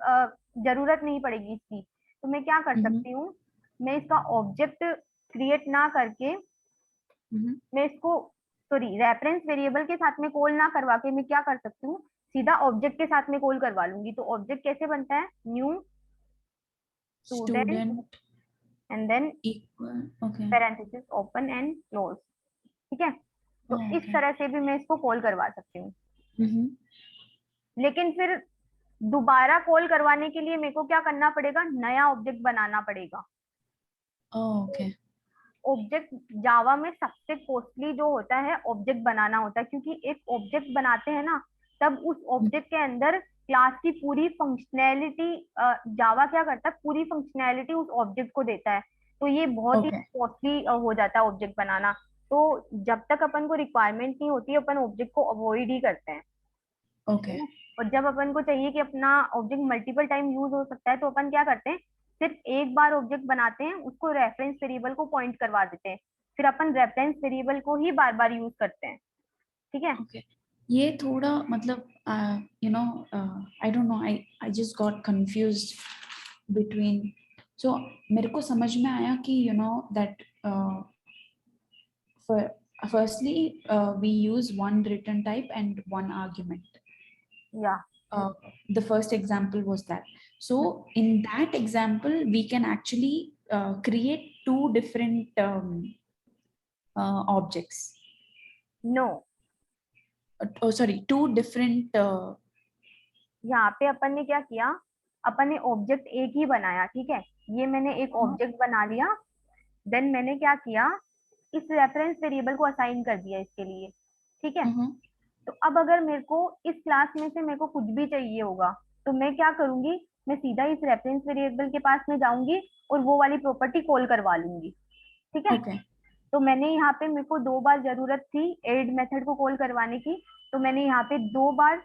जरूरत नहीं पड़ेगी इसकी। तो मैं क्या कर सकती हूँ, मैं इसका ऑब्जेक्ट क्रिएट ना करके मैं इसको सॉरी रेफरेंस वेरिएबल के साथ में कॉल ना करवा के मैं क्या कर सकती हूँ, सीधा ऑब्जेक्ट के साथ में कॉल करवा लूंगी। तो ऑब्जेक्ट कैसे बनता है, new student Student and then equal. Okay. Parenthesis open and close, ठीक है। तो Oh, इस okay. तरह से भी मैं इसको कॉल करवा सकती हूँ। Mm-hmm. लेकिन फिर दोबारा कॉल करवाने के लिए मेरे को क्या करना पड़ेगा, नया ऑब्जेक्ट बनाना पड़ेगा। Oh, okay. ऑब्जेक्ट जावा में सबसे कॉस्टली जो होता है ऑब्जेक्ट बनाना होता है, क्योंकि एक ऑब्जेक्ट बनाते हैं ना, तब उस ऑब्जेक्ट के अंदर क्लास की पूरी फंक्शनैलिटी, जावा क्या करता है, पूरी फंक्शनैलिटी उस ऑब्जेक्ट को देता है। तो ये बहुत ही Okay. कॉस्टली हो जाता है ऑब्जेक्ट बनाना। तो जब तक अपन को रिक्वायरमेंट नहीं होती, अपन ऑब्जेक्ट को अवॉइड ही करते हैं, है Okay. ना। और जब अपन को चाहिए कि अपना ऑब्जेक्ट मल्टीपल टाइम यूज हो सकता है, तो अपन क्या करते हैं, सिर्फ एक बार ऑब्जेक्ट बनाते हैं, उसको रेफरेंस वेरिएबल को पॉइंट करवा देते हैं, फिर अपन रेफरेंस वेरिएबल को ही बार बार यूज करते हैं, ठीक है। Okay. ये थोड़ा मतलब you know, I don't know, I just got confused between. So मेरे को समझ में आया कि you know that for firstly we use one return type and one argument. या The first example was that. So in that example, we can actually create two different objects. No, Oh, sorry, two different. यहाँ पे अपन ने क्या किया, अपन ने object एक ही बनाया, ठीक है। ये मैंने एक ऑब्जेक्ट बना लिया, देन मैंने क्या किया, इस रेफरेंस वेरिएबल को असाइन कर दिया इसके लिए, ठीक है। तो अब अगर मेरे को इस क्लास में से मेरे को कुछ भी चाहिए होगा, तो मैं क्या करूंगी, मैं सीधा इस रेफरेंस वेरिएबल के पास में जाऊंगी और वो वाली प्रॉपर्टी कॉल करवा लूंगी, ठीक है। Okay. तो मैंने यहाँ पे मेरे को 2 बार जरूरत थी ऐड मेथड को कॉल करवाने की, तो मैंने यहाँ पे 2 बार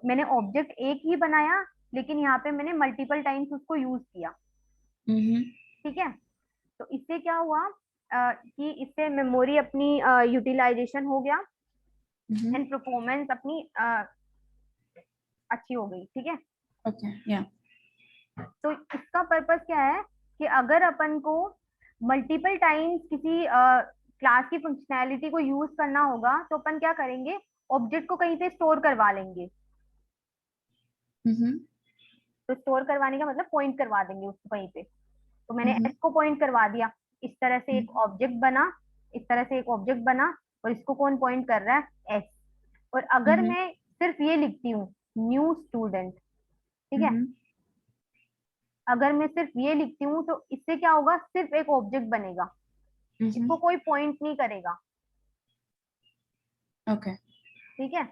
मैंने ऑब्जेक्ट एक ही बनाया, लेकिन यहाँ पे मैंने मल्टीपल टाइम्स उसको यूज किया। ठीक है, तो इससे क्या हुआ कि इससे मेमोरी अपनी यूटिलाइजेशन हो गया एंड परफॉर्मेंस अपनी अच्छी हो गई। ठीक है, ओके, या, तो इसका पर्पस क्या है कि अगर अपन को मल्टीपल टाइम्स किसी क्लास की फंक्शनैलिटी को यूज करना होगा तो अपन क्या करेंगे, ऑब्जेक्ट को कहीं पे स्टोर करवा लेंगे। तो स्टोर करवाने का मतलब पॉइंट करवा देंगे उसको कहीं पे। तो मैंने एस को पॉइंट करवा दिया, इस तरह से एक ऑब्जेक्ट बना, इस तरह से एक ऑब्जेक्ट बना, और इसको कौन पॉइंट कर रहा है, एस। और अगर मैं सिर्फ ये लिखती हूँ न्यू स्टूडेंट, ठीक है, अगर मैं सिर्फ ये लिखती हूँ तो इससे क्या होगा, सिर्फ एक ऑब्जेक्ट बनेगा, इसको कोई पॉइंट नहीं करेगा। ओके, ठीक है,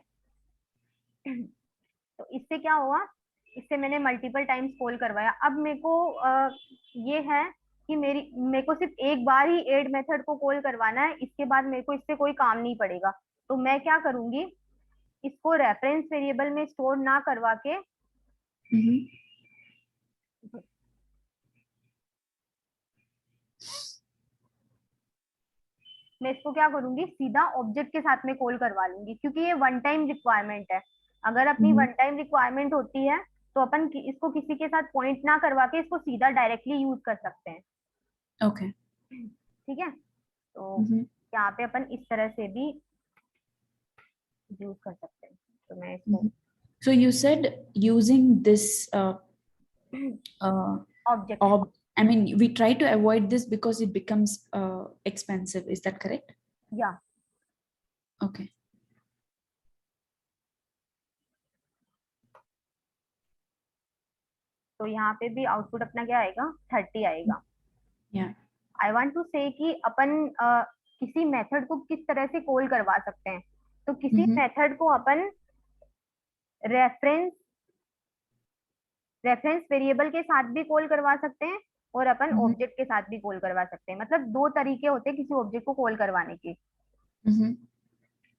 तो इससे क्या हुआ, इससे मैंने मल्टीपल टाइम्स कॉल करवाया। अब मेरे को ये है कि मेरे को सिर्फ एक बार ही एड मेथड को कॉल करवाना है, इसके बाद मेरे को इससे कोई काम नहीं पड़ेगा। तो मैं क्या करूंगी, इसको रेफरेंस वेरिएबल में स्टोर ना करवा के मैं इसको क्या करूंगी, सीधा ऑब्जेक्ट के साथ में कॉल करवा लूंगी, क्योंकि ये वन टाइम रिक्वायरमेंट है। अगर अपनी वन टाइम रिक्वायरमेंट होती है तो अपन इसको किसी के साथ पॉइंट ना करवा के इसको सीधा डायरेक्टली यूज कर सकते हैं। ओके, ठीक है, तो यहाँ पे अपन इस तरह से भी यूज कर सकते हैं। तो मैं इसको so you said using this object, I mean, we try to avoid this because it becomes expensive. Is that correct? या Okay. तो यहाँ पे भी आउटपुट अपना क्या आएगा, 30 आएगा। Yeah. आई वांट टू से कि अपन किसी मेथड को किस तरह से कॉल करवा सकते हैं। तो किसी मेथड को अपन रेफरेंस रेफरेंस वेरिएबल के साथ भी कॉल करवा सकते हैं और अपन ऑब्जेक्ट के साथ भी कॉल करवा सकते हैं। मतलब दो तरीके होते हैं किसी ऑब्जेक्ट को कॉल करवाने के।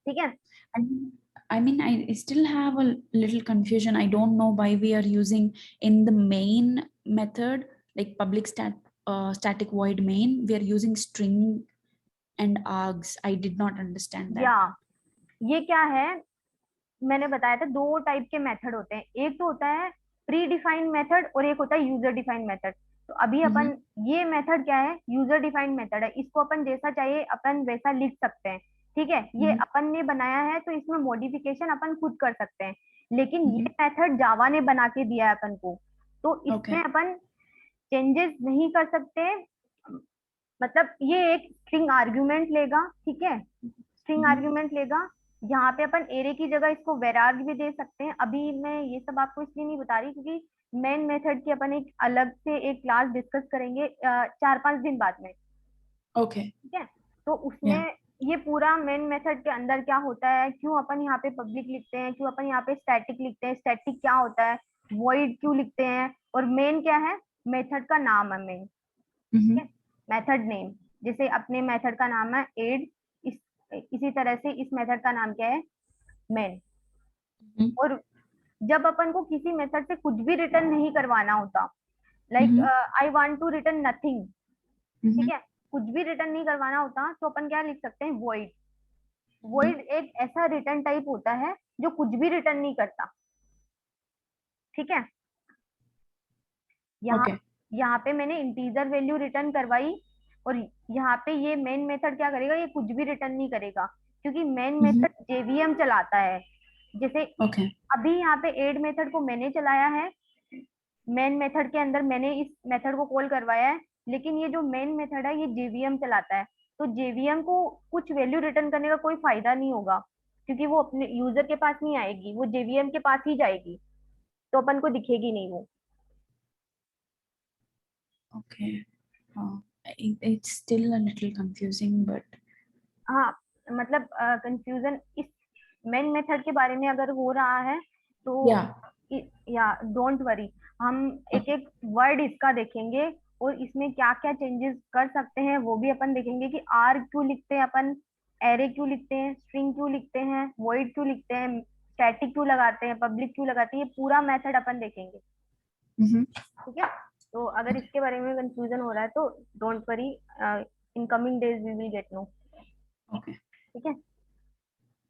ठीक है, And I mean, I still have a little confusion. I don't know why we are using in the main method, like static void main, we are using string and args. I did not understand that. या ये क्या है, मैंने बताया था दो type के method होते हैं, एक तो होता है प्री डिफाइंड मेथड और एक होता है यूजर डिफाइंड मेथड। तो अभी अपन ये मेथड क्या है, यूजर डिफाइंड मेथड है, इसको अपन जैसा चाहिए अपन वैसा लिख सकते हैं। ठीक है, ये अपन ने बनाया है तो इसमें मॉडिफिकेशन अपन खुद कर सकते हैं। लेकिन ये मेथड जावा ने बना के दिया है अपन को, तो इसमें अपन चेंजेस नहीं कर सकते। मतलब ये एक स्ट्रिंग आर्ग्यूमेंट लेगा, ठीक है, स्ट्रिंग आर्ग्यूमेंट लेगा। यहाँ पे अपन एरे की जगह इसको वेरार्ग भी दे सकते हैं। अभी मैं ये सब आपको इसलिए नहीं बता रही क्योंकि मेन मेथड की अपन एक अलग से एक क्लास डिस्कस करेंगे 4-5 दिन बाद में। ओके, ठीक है, तो उसमें ये पूरा मेन मेथड के अंदर क्या होता है, क्यों अपन यहाँ पे पब्लिक लिखते हैं, क्यों अपन यहाँ पे स्टैटिक लिखते हैं, स्टैटिक क्या होता है, वॉइड क्यों लिखते हैं, और मेन क्या है, मेथड का नाम है मेन। ठीक है, मेथड नेम, जैसे अपने मेथड का नाम है एड, इसी तरह से इस मेथड का नाम क्या है, मेन। और जब अपन को किसी मेथड से कुछ भी रिटर्न नहीं करवाना होता, like I want to return nothing, ठीक है, कुछ भी रिटर्न नहीं करवाना होता तो अपन क्या लिख सकते हैं, वॉइड। वॉइड एक ऐसा रिटर्न टाइप होता है जो कुछ भी रिटर्न नहीं करता। ठीक है, यहाँ यहाँ पे मैंने इंटीजर वैल्यू रिटर्न करवाई और यहाँ पे ये मेन मेथड क्या करेगा, ये कुछ भी रिटर्न नहीं करेगा क्योंकि मेन मेथड जेवीएम चलाता है। जैसे अभी यहाँ पे एड मेथड को मैंने चलाया है, मेन मेथड के अंदर मैंने इस मेथड को कॉल करवाया है, लेकिन ये जो मेन मेथड है ये जेवीएम चलाता है। तो जेवीएम को कुछ वैल्यू रिटर्न करने का कोई फायदा नहीं होगा क्योंकि वो अपने यूजर के पास नहीं आएगी, वो जेवीएम के पास ही जाएगी, तो अपन को दिखेगी नहीं वो। Okay. It's still a little confusing, but हाँ, मतलब कंफ्यूजन इस मेन मेथड के बारे में अगर हो रहा है तो या डोंट वरी, हम एक एक वर्ड इसका देखेंगे और इसमें क्या क्या चेंजेस कर सकते हैं वो भी अपन देखेंगे कि आर क्यों लिखते हैं अपन, एरे क्यों लिखते हैं, स्ट्रिंग क्यों लिखते हैं, वॉइड क्यों लिखते हैं, स्टैटिक क्यों लगाते हैं, पब्लिक क्यों लगाते हैं, ये पूरा मेथड अपन देखेंगे। ठीक है, तो अगर इसके बारे में कंफ्यूजन हो रहा है तो don't worry, in coming days we will get know. Okay ठीक है,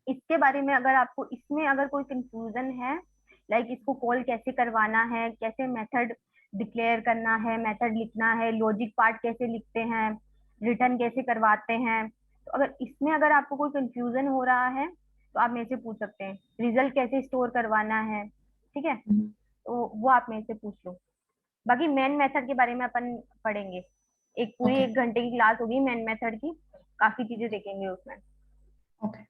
इसके बारे में अगर आपको इसमें अगर कोई कंफ्यूजन है, लाइक इसको कॉल कैसे करवाना है, कैसे मेथड डिक्लेयर करना है, मेथड लिखना है, लॉजिक पार्ट कैसे लिखते हैं, रिटर्न कैसे करवाते हैं, तो अगर इसमें अगर आपको कोई कंफ्यूजन हो रहा है तो आप मेरे से पूछ सकते हैं। रिजल्ट कैसे स्टोर करवाना है, ठीक है, तो वो आप मेरे से पूछ लो। बाकी मेन मेथड के बारे में अपन पढ़ेंगे, एक पूरी ओके 1 घंटे की क्लास होगी मेन मेथड की, काफी चीजें देखेंगे उसमें। Okay.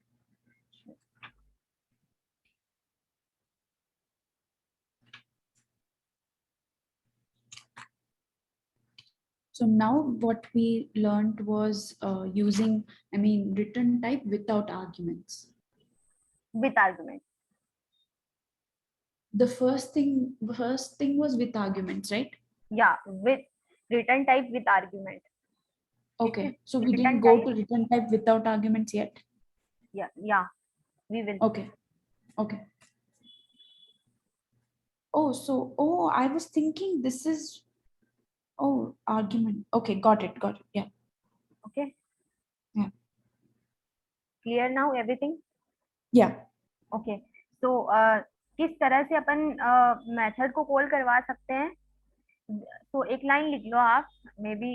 So now what we learned was using, I mean, return type without arguments. With argument, The first thing was with arguments, right? Yeah with return type with argument. Okay, so we return didn't go type, to return type without arguments yet. Yeah we will. Okay, okay. Oh, I was thinking this is, oh, argument. Okay, got it, yeah. Okay, Yeah, clear now everything. yeah. Okay, तो किस तरह से अपन method को call करवा सकते हैं, तो एक लाइन लिख लो आप, मे बी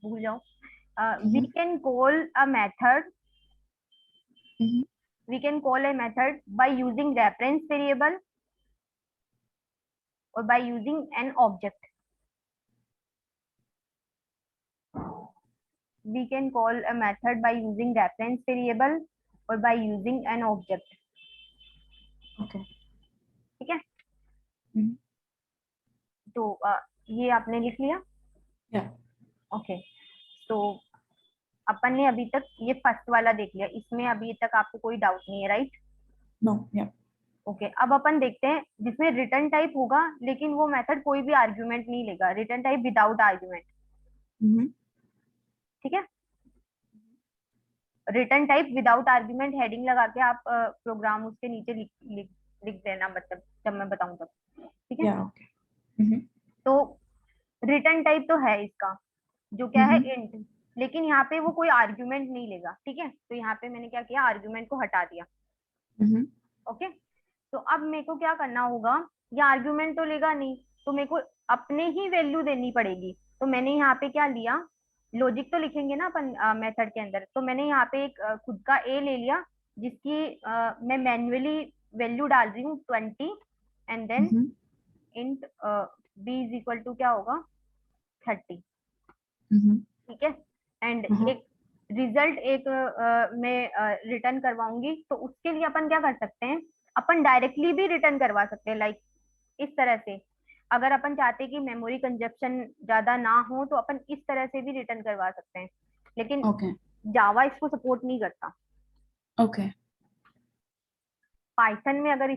भूल जाओ। We Mm-hmm. Can call a method, Mm-hmm. we can call a method by using reference variable or by using an object. We can call a method by using reference variable or by using an object. Okay. ठीक है, Mm-hmm. तो ये आपने लिख लिया। Yeah. Okay, तो अपन ने अभी तक ये फर्स्ट वाला देख लिया, इसमें अभी तक आपको कोई डाउट नहीं है, राइट? No. Yeah. ओके, अब अपन देखते हैं जिसमें रिटर्न टाइप होगा लेकिन वो मेथड कोई भी आर्ग्यूमेंट नहीं लेगा, return type without argument. Mm-hmm. ठीक है, return type without argument heading लगा के आप प्रोग्राम उसके नीचे लिख लिख लिख देना, मतलब जब मैं बताऊं तब। ठीक है, Yeah. Okay. Mm-hmm. तो रिटर्न टाइप तो है इसका, जो क्या है, Mm-hmm. इंट, लेकिन यहाँ पे वो कोई आर्ग्यूमेंट नहीं लेगा। ठीक है, तो यहाँ पे मैंने क्या किया, आर्ग्यूमेंट को हटा दिया। Mm-hmm. ओके, तो अब मेरे को क्या करना होगा, ये आर्ग्यूमेंट तो लेगा नहीं, तो मेरे को अपने ही वैल्यू देनी पड़ेगी। तो मैंने यहाँ पे क्या लिया, लॉजिक तो लिखेंगे ना अपन मेथड के अंदर, तो मैंने यहाँ पे एक खुद का ए ले लिया, जिसकी मैं मैन्युअली वैल्यू डाल रही हूँ 20, and then Mm-hmm. Int b is equal to क्या होगा, 30। Mm-hmm. ठीक है, एंड Uh-huh. एक रिजल्ट एक मैं रिटर्न करवाऊंगी, तो उसके लिए अपन क्या कर सकते हैं, अपन डायरेक्टली भी रिटर्न करवा सकते हैं, लाइक इस तरह से। अगर अपन चाहते हैं कि मेमोरी कंजप्शन ज्यादा ना हो तो अपन इस तरह से भी रिटर्न करवा सकते हैं, लेकिन Okay. जावा इसको सपोर्ट नहीं करता। Okay. पाइथन में अगर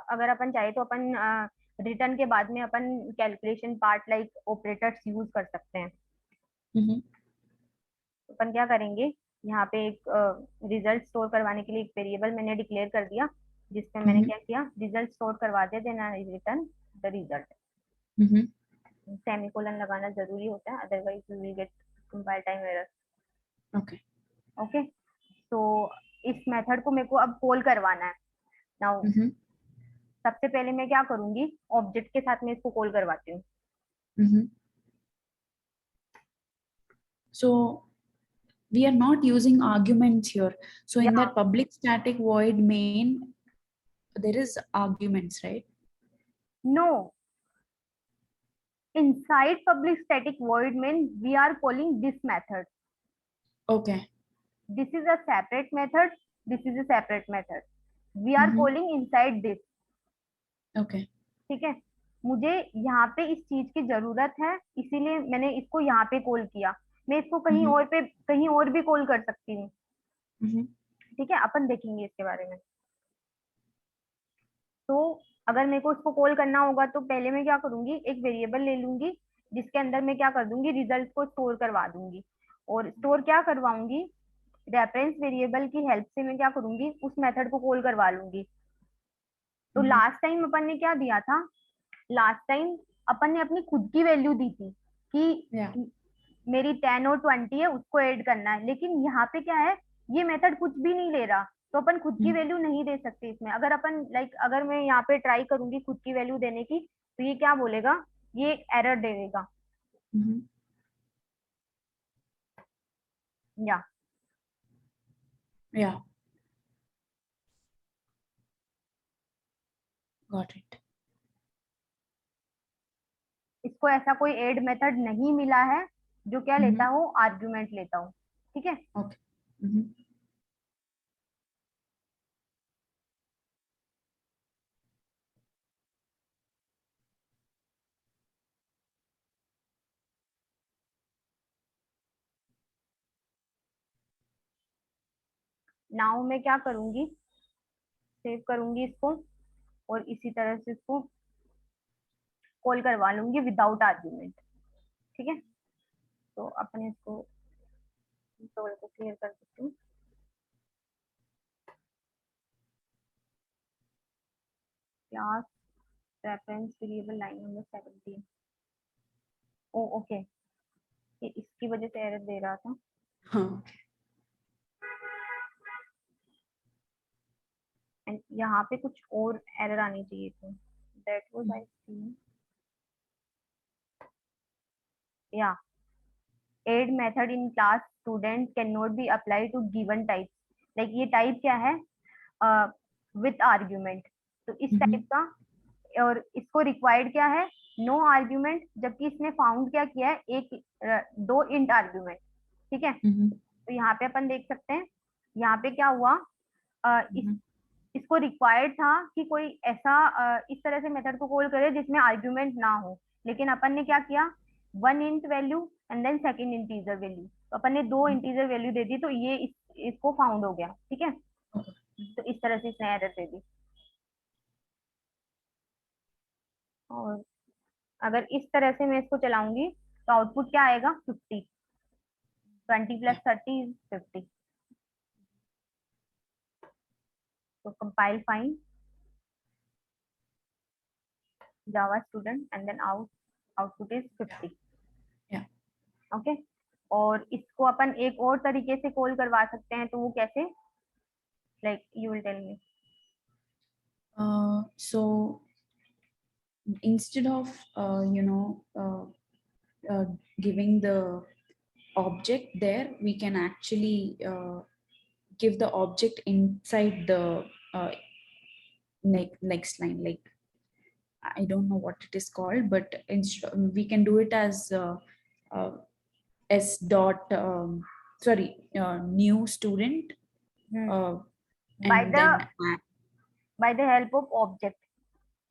अगर अपन चाहे तो अपन रिटर्न के बाद में अपन calculation part like operators use कर सकते हैं। Mm-hmm. तो अपन क्या करेंगे, यहाँ पे एक रिजल्ट स्टोर करवाने के लिए एक वेरिएबल मैंने डिक्लेयर कर दिया, जिसमें मैंने Mm-hmm. क्या किया, रिजल्ट स्टोर करवा दिया, then return the result. Mm-hmm. Semicolon लगाना जरूरी होता है, otherwise you will get compile time error. Okay. Okay, तो इस मेथड को मेरे को अब कॉल करवाना है। Now Mm-hmm. सबसे पहले मैं क्या करूंगी, ऑब्जेक्ट के साथ में इसको कॉल करवाती हूँ। Mm-hmm. So we are not using arguments here. So in या that public static void main, there is arguments, right? No, inside public static void main we are calling this method. Okay. This is a separate method, this is a separate method, we are Mm-hmm. calling inside this। Okay. ठीक है, मुझे यहाँ पे इस चीज की जरूरत है, इसीलिए मैंने इसको यहाँ पे कॉल किया। मैं इसको कहीं Mm-hmm. और पे कहीं और भी कॉल कर सकती हूँ। Mm-hmm. ठीक है, अपन देखेंगे इसके बारे में। तो अगर मेरे को इसको कॉल करना होगा तो पहले मैं क्या करूंगी, एक वेरिएबल ले लूंगी, जिसके अंदर मैं क्या कर दूंगी, रिजल्ट को स्टोर करवा दूंगी। और स्टोर क्या करवाऊंगी, रेफरेंस वेरिएबल की हेल्प से मैं क्या करूंगी, उस मेथड को कॉल करवा लूंगी। तो Mm-hmm. लास्ट टाइम अपन ने क्या दिया था, लास्ट टाइम अपन ने अपनी खुद की वैल्यू दी थी कि Yeah. मेरी 10 और 20 है, उसको ऐड करना है, लेकिन यहाँ पे क्या है, ये मेथड कुछ भी नहीं ले रहा, तो अपन खुद की Mhm. वैल्यू नहीं दे सकते इसमें। अगर अपन अगर मैं यहाँ पे ट्राई करूंगी खुद की वैल्यू देने की, तो ये क्या बोलेगा, ये एरर देगा। Mhm. या Yeah. Got it. इसको ऐसा कोई ऐड मेथड नहीं मिला है जो क्या लेता Mhm. हो, आर्ग्यूमेंट लेता हो। ठीक है, Okay. Mhm. नाउ मैं क्या करूंगी, सेव करूंगी इसको, और इसी तरह से इसको कॉल करवा लूंगी विदाउट आर्ग्यूमेंट। ठीक है, तो अपने इसको कंसोल को क्लियर कर देती हूँ। Class reference variable line number 17। ओ ओके, ये इसकी वजह से एरर दे रहा था। हाँ. एंड यहाँ पे कुछ और एरर आनी चाहिए थी, that was I see. Yeah add method in class student cannot be apply to given type. Like ये टाइप क्या है, विथ आर्ग्यूमेंट, तो इस टाइप Mhm. का। और इसको रिक्वायर्ड क्या है, नो आर्ग्यूमेंट, जबकि इसने फाउंड क्या किया है, एक दो इंट आर्ग्यूमेंट। ठीक है, Mhm. तो यहाँ पे अपन देख सकते हैं, यहाँ पे क्या हुआ, Mhm. इसको रिक्वायर्ड था कि कोई ऐसा इस तरह से मेथड को कॉल करे जिसमें आर्ग्यूमेंट ना हो, लेकिन अपन ने क्या किया, one int value and then second integer value, तो अपन ने दो इंटीजर वैल्यू दे दी, तो ये इसको फाउंड हो गया। ठीक है, Okay. तो इस तरह से इसने एरर दे दी। और अगर इस तरह से मैं इसको चलाऊंगी तो आउटपुट क्या आएगा, 50, 20 Yeah. Plus 30 is 50। तो compile fine Java student and then output is Yeah. 50। Yeah. Okay, और इसको अपन एक और तरीके से कॉल करवा सकते हैं, तो वो कैसे, you will tell me. So instead of giving the object there, we can actually give the object inside the uh, next line. Like, I don't know what it is called, but we can do it as uh, s dot new student, uh, by and the then by the help of object,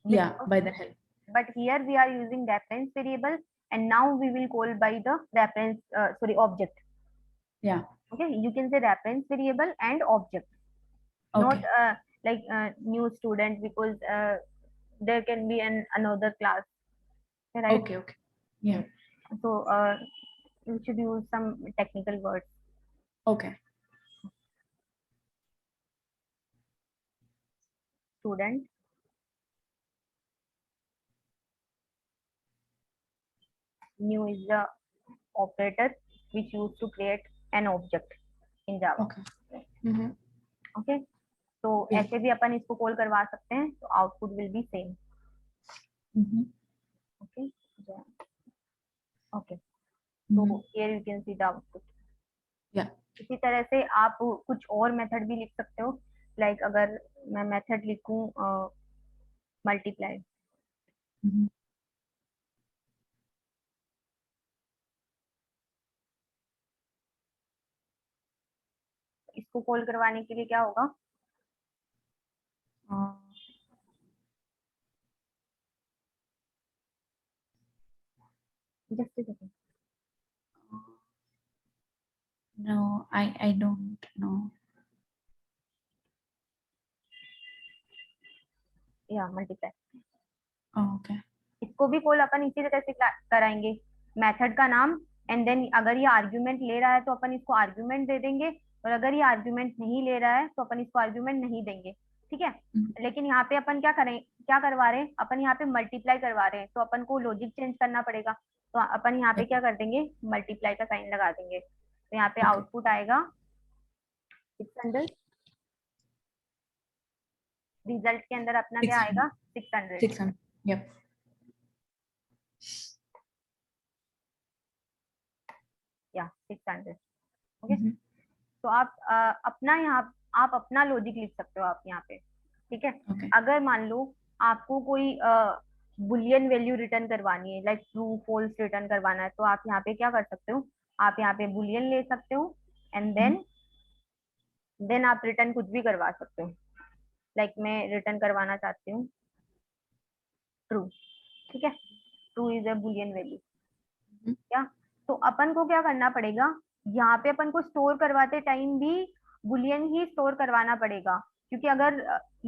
yeah, because by the help. but here we are using reference variable, and now we will call by the reference sorry, object. Yeah. Okay, you can say reference variable and object, not Okay. new student, because there can be another class, right? Okay. Okay. Yeah. So we should use some technical words. Okay. Student, new is the operator which used to create an object in Java. Okay. Mm-hmm. Okay, तो Yeah. ऐसे भी अपन इसको call करवा सकते हैं, तो output will be same. Mm-hmm. Okay, okay, तो Mm-hmm. Here you can see the output. Yeah. इसी तरह से आप कुछ और मेथड भी लिख सकते हो, अगर मैं मेथड लिखूं मल्टीप्लाई, Mm-hmm. इसको कॉल करवाने के लिए क्या होगा, Uh, just second, no, I don't know. या मल्टीप्लाई, Oh, okay. इसको भी कॉल अपन इसी तरह से कराएंगे, मेथड का नाम, एंड देन अगर ये आर्ग्यूमेंट ले रहा है तो अपन इसको आर्ग्यूमेंट दे देंगे, और अगर ये आर्ग्यूमेंट नहीं ले रहा है तो अपन इसको आर्ग्यूमेंट नहीं देंगे। ठीक है। लेकिन यहाँ पे अपन क्या करवा रहे हैं, अपन यहाँ पे मल्टीप्लाई करवा रहे हैं, तो अपन को लॉजिक चेंज करना पड़ेगा। तो अपन यहाँ पे क्या कर देंगे, मल्टीप्लाई का साइन लगा देंगे, तो यहाँ पे आउटपुट आएगा 600, रिजल्ट के अंदर अपना क्या आएगा 600। 600, yep. या 600, ओके। तो आप अपना लॉजिक लिख सकते हो आप यहाँ पे, ठीक है। Okay. अगर मान लो आपको कोई बुलियन वैल्यू रिटर्न करवानी है, लाइक ट्रू फॉल्स रिटर्न करवाना है, तो आप यहाँ पे क्या कर सकते हो, आप यहाँ पे बुलियन ले सकते हो, एंड देन आप रिटर्न कुछ भी करवा सकते हो। लाइक मैं रिटर्न करवाना चाहती हूँ ट्रू, ठीक है, true is a Boolean value, क्या। तो अपन को क्या करना पड़ेगा, यहाँ पे अपन को स्टोर करवाते टाइम भी बुलियन ही स्टोर करवाना पड़ेगा, क्योंकि अगर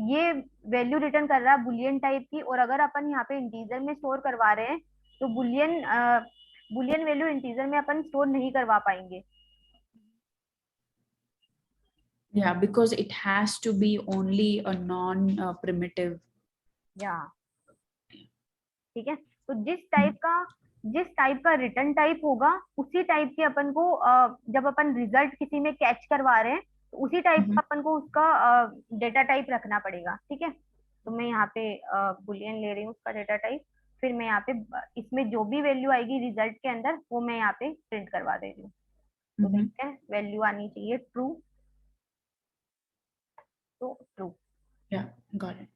ये वैल्यू रिटर्न कर रहा है बुलियन टाइप की, और अगर अपन यहाँ पे इंटीजर में स्टोर करवा रहे हैं, तो बुलियन वैल्यू इंटीजर में अपन स्टोर नहीं करवा पाएंगे। Yeah, because it has to be only a non-primitive. या ठीक है। तो जिस टाइप का रिटर्न टाइप होगा, उसी टाइप के अपन को जब अपन रिजल्ट किसी में कैच करवा रहे हैं, तो उसी टाइप का अपन को उसका डेटा टाइप रखना पड़ेगा, ठीक है। तो मैं यहाँ पे बुलियन ले रही हूँ उसका डेटा टाइप, फिर मैं यहाँ पे इसमें जो भी वैल्यू आएगी रिजल्ट के अंदर, वो मैं यहाँ पे प्रिंट करवा दे रही हूँ। तो देखते हैं, वैल्यू आनी चाहिए ट्रू, तो true. Yeah, got it.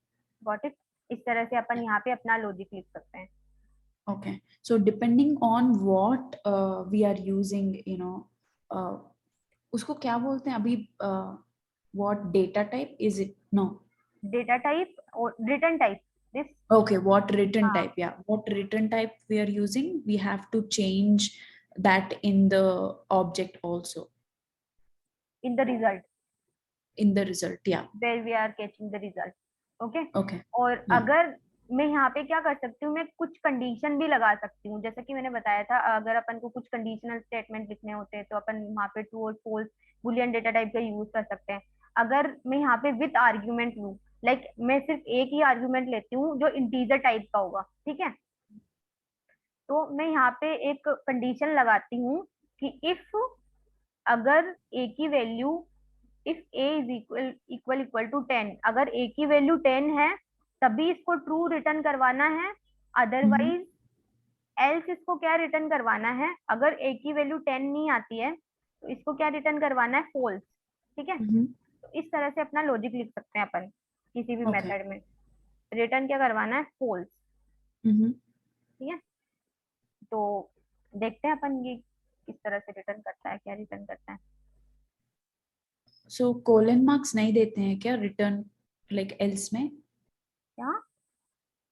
Got it. इस तरह से अपन यहाँ पे अपना लॉजिक लिख सकते हैं। Okay, so depending on what we are using, उसको क्या बोलते हैं अभी, what data type is it? No. Data type और return type, this. Okay, what return हाँ, type? Yeah, what return type we are using, we have to change that in the object also, in the result, in the result. Yeah. Where we are catching the result, okay. Okay. और Yeah. अगर मैं यहाँ पे क्या कर सकती हूँ, मैं कुछ कंडीशन भी लगा सकती हूँ, जैसे कि मैंने बताया था, अगर अपन को कुछ कंडीशनल स्टेटमेंट लिखने होते हैं, तो अपन वहाँ पे ट्रू और फॉल्स बुलियन डेटा टाइप का यूज कर सकते हैं। अगर मैं यहाँ पे विथ आर्ग्यूमेंट लूँ, लाइक मैं सिर्फ एक ही आर्ग्यूमेंट लेती हूँ जो इंटीजर टाइप का होगा, ठीक है। तो मैं यहाँ पे एक कंडीशन लगाती हूँ कि इफ, अगर ए की value, if a is equal equal equal to 10, अगर ए की वैल्यू 10 है तभी इसको ट्रू रिटर्न करवाना है, अदरवाइज एल्स इसको क्या रिटर्न करवाना है, अगर ए की वैल्यू 10 नहीं आती है तो इसको क्या रिटर्न करवाना है, फॉल्स, ठीक है। तो इस तरह से अपना लॉजिक लिख सकते हैं अपन किसी भी Okay. मेथड में, रिटर्न क्या करवाना है, फॉल्स, ठीक है। तो देखते हैं अपन ये किस तरह से रिटर्न करता है, क्या रिटर्न करता है। So colon marks नहीं देते हैं क्या return, like else में? क्या,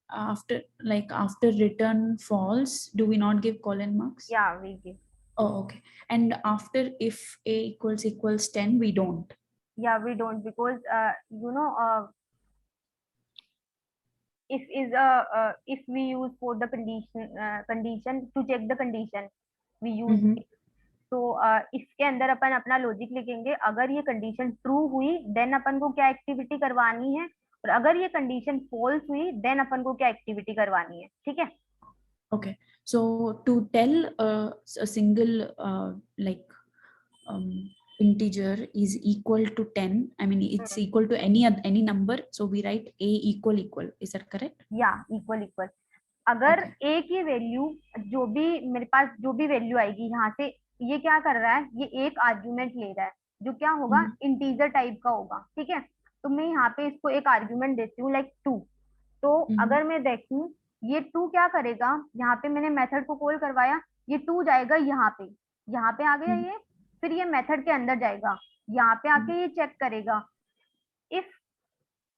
After return false, do we not give colon marks? Yeah we give, Oh, okay. And after if a equals 10, we don't. Yeah we don't, because you know if we use for the condition to check the condition, we use if. तो इसके अंदर अपन अपना logic लिखेंगे, अगर ये condition true हुई then अपन को क्या एक्टिविटी करवानी है, और अगर ये कंडीशन फॉल्स हुई देन अपन को क्या एक्टिविटी करवानी है, ठीक है। Okay. So to tell a single integer is equal to 10, I mean it's equal to any number, so we write a equal, is that correct? या इक्वल, अगर a की वैल्यू, जो भी मेरे पास जो भी वैल्यू आएगी यहाँ से, ये क्या कर रहा है, ये एक आर्ग्यूमेंट ले रहा है जो क्या होगा, इंटीजर टाइप का होगा, ठीक है। तो मैं यहाँ पे इसको एक आर्ग्यूमेंट देती हूँ लाइक 2। तो अगर मैं देखूं, ये 2 क्या करेगा, यहाँ पे मैंने मेथड को कॉल करवाया, ये 2 जाएगा यहाँ पे आ गया ये, फिर ये मेथड के अंदर जाएगा, यहाँ पे आके ये चेक करेगा, if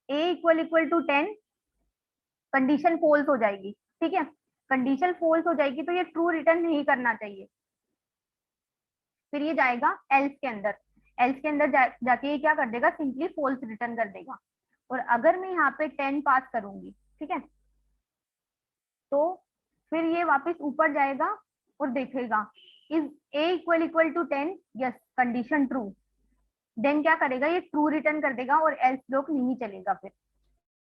a equal to 10, condition false हो जाएगी, ठीक है। कंडीशन फॉल्स हो जाएगी तो ये ट्रू रिटर्न नहीं करना चाहिए, फिर ये जाएगा एल्स के अंदर, जाके ये क्या कर देगा, सिंपली फॉल्स रिटर्न कर देगा। और अगर मैं यहाँ पे 10 पास करूंगी, ठीक है, तो फिर ये वापस ऊपर जाएगा और देखेगा, is a equal to 10, yes, condition true, then क्या करेगा, ये ट्रू रिटर्न कर देगा और एल्स ब्लॉक नहीं चलेगा फिर।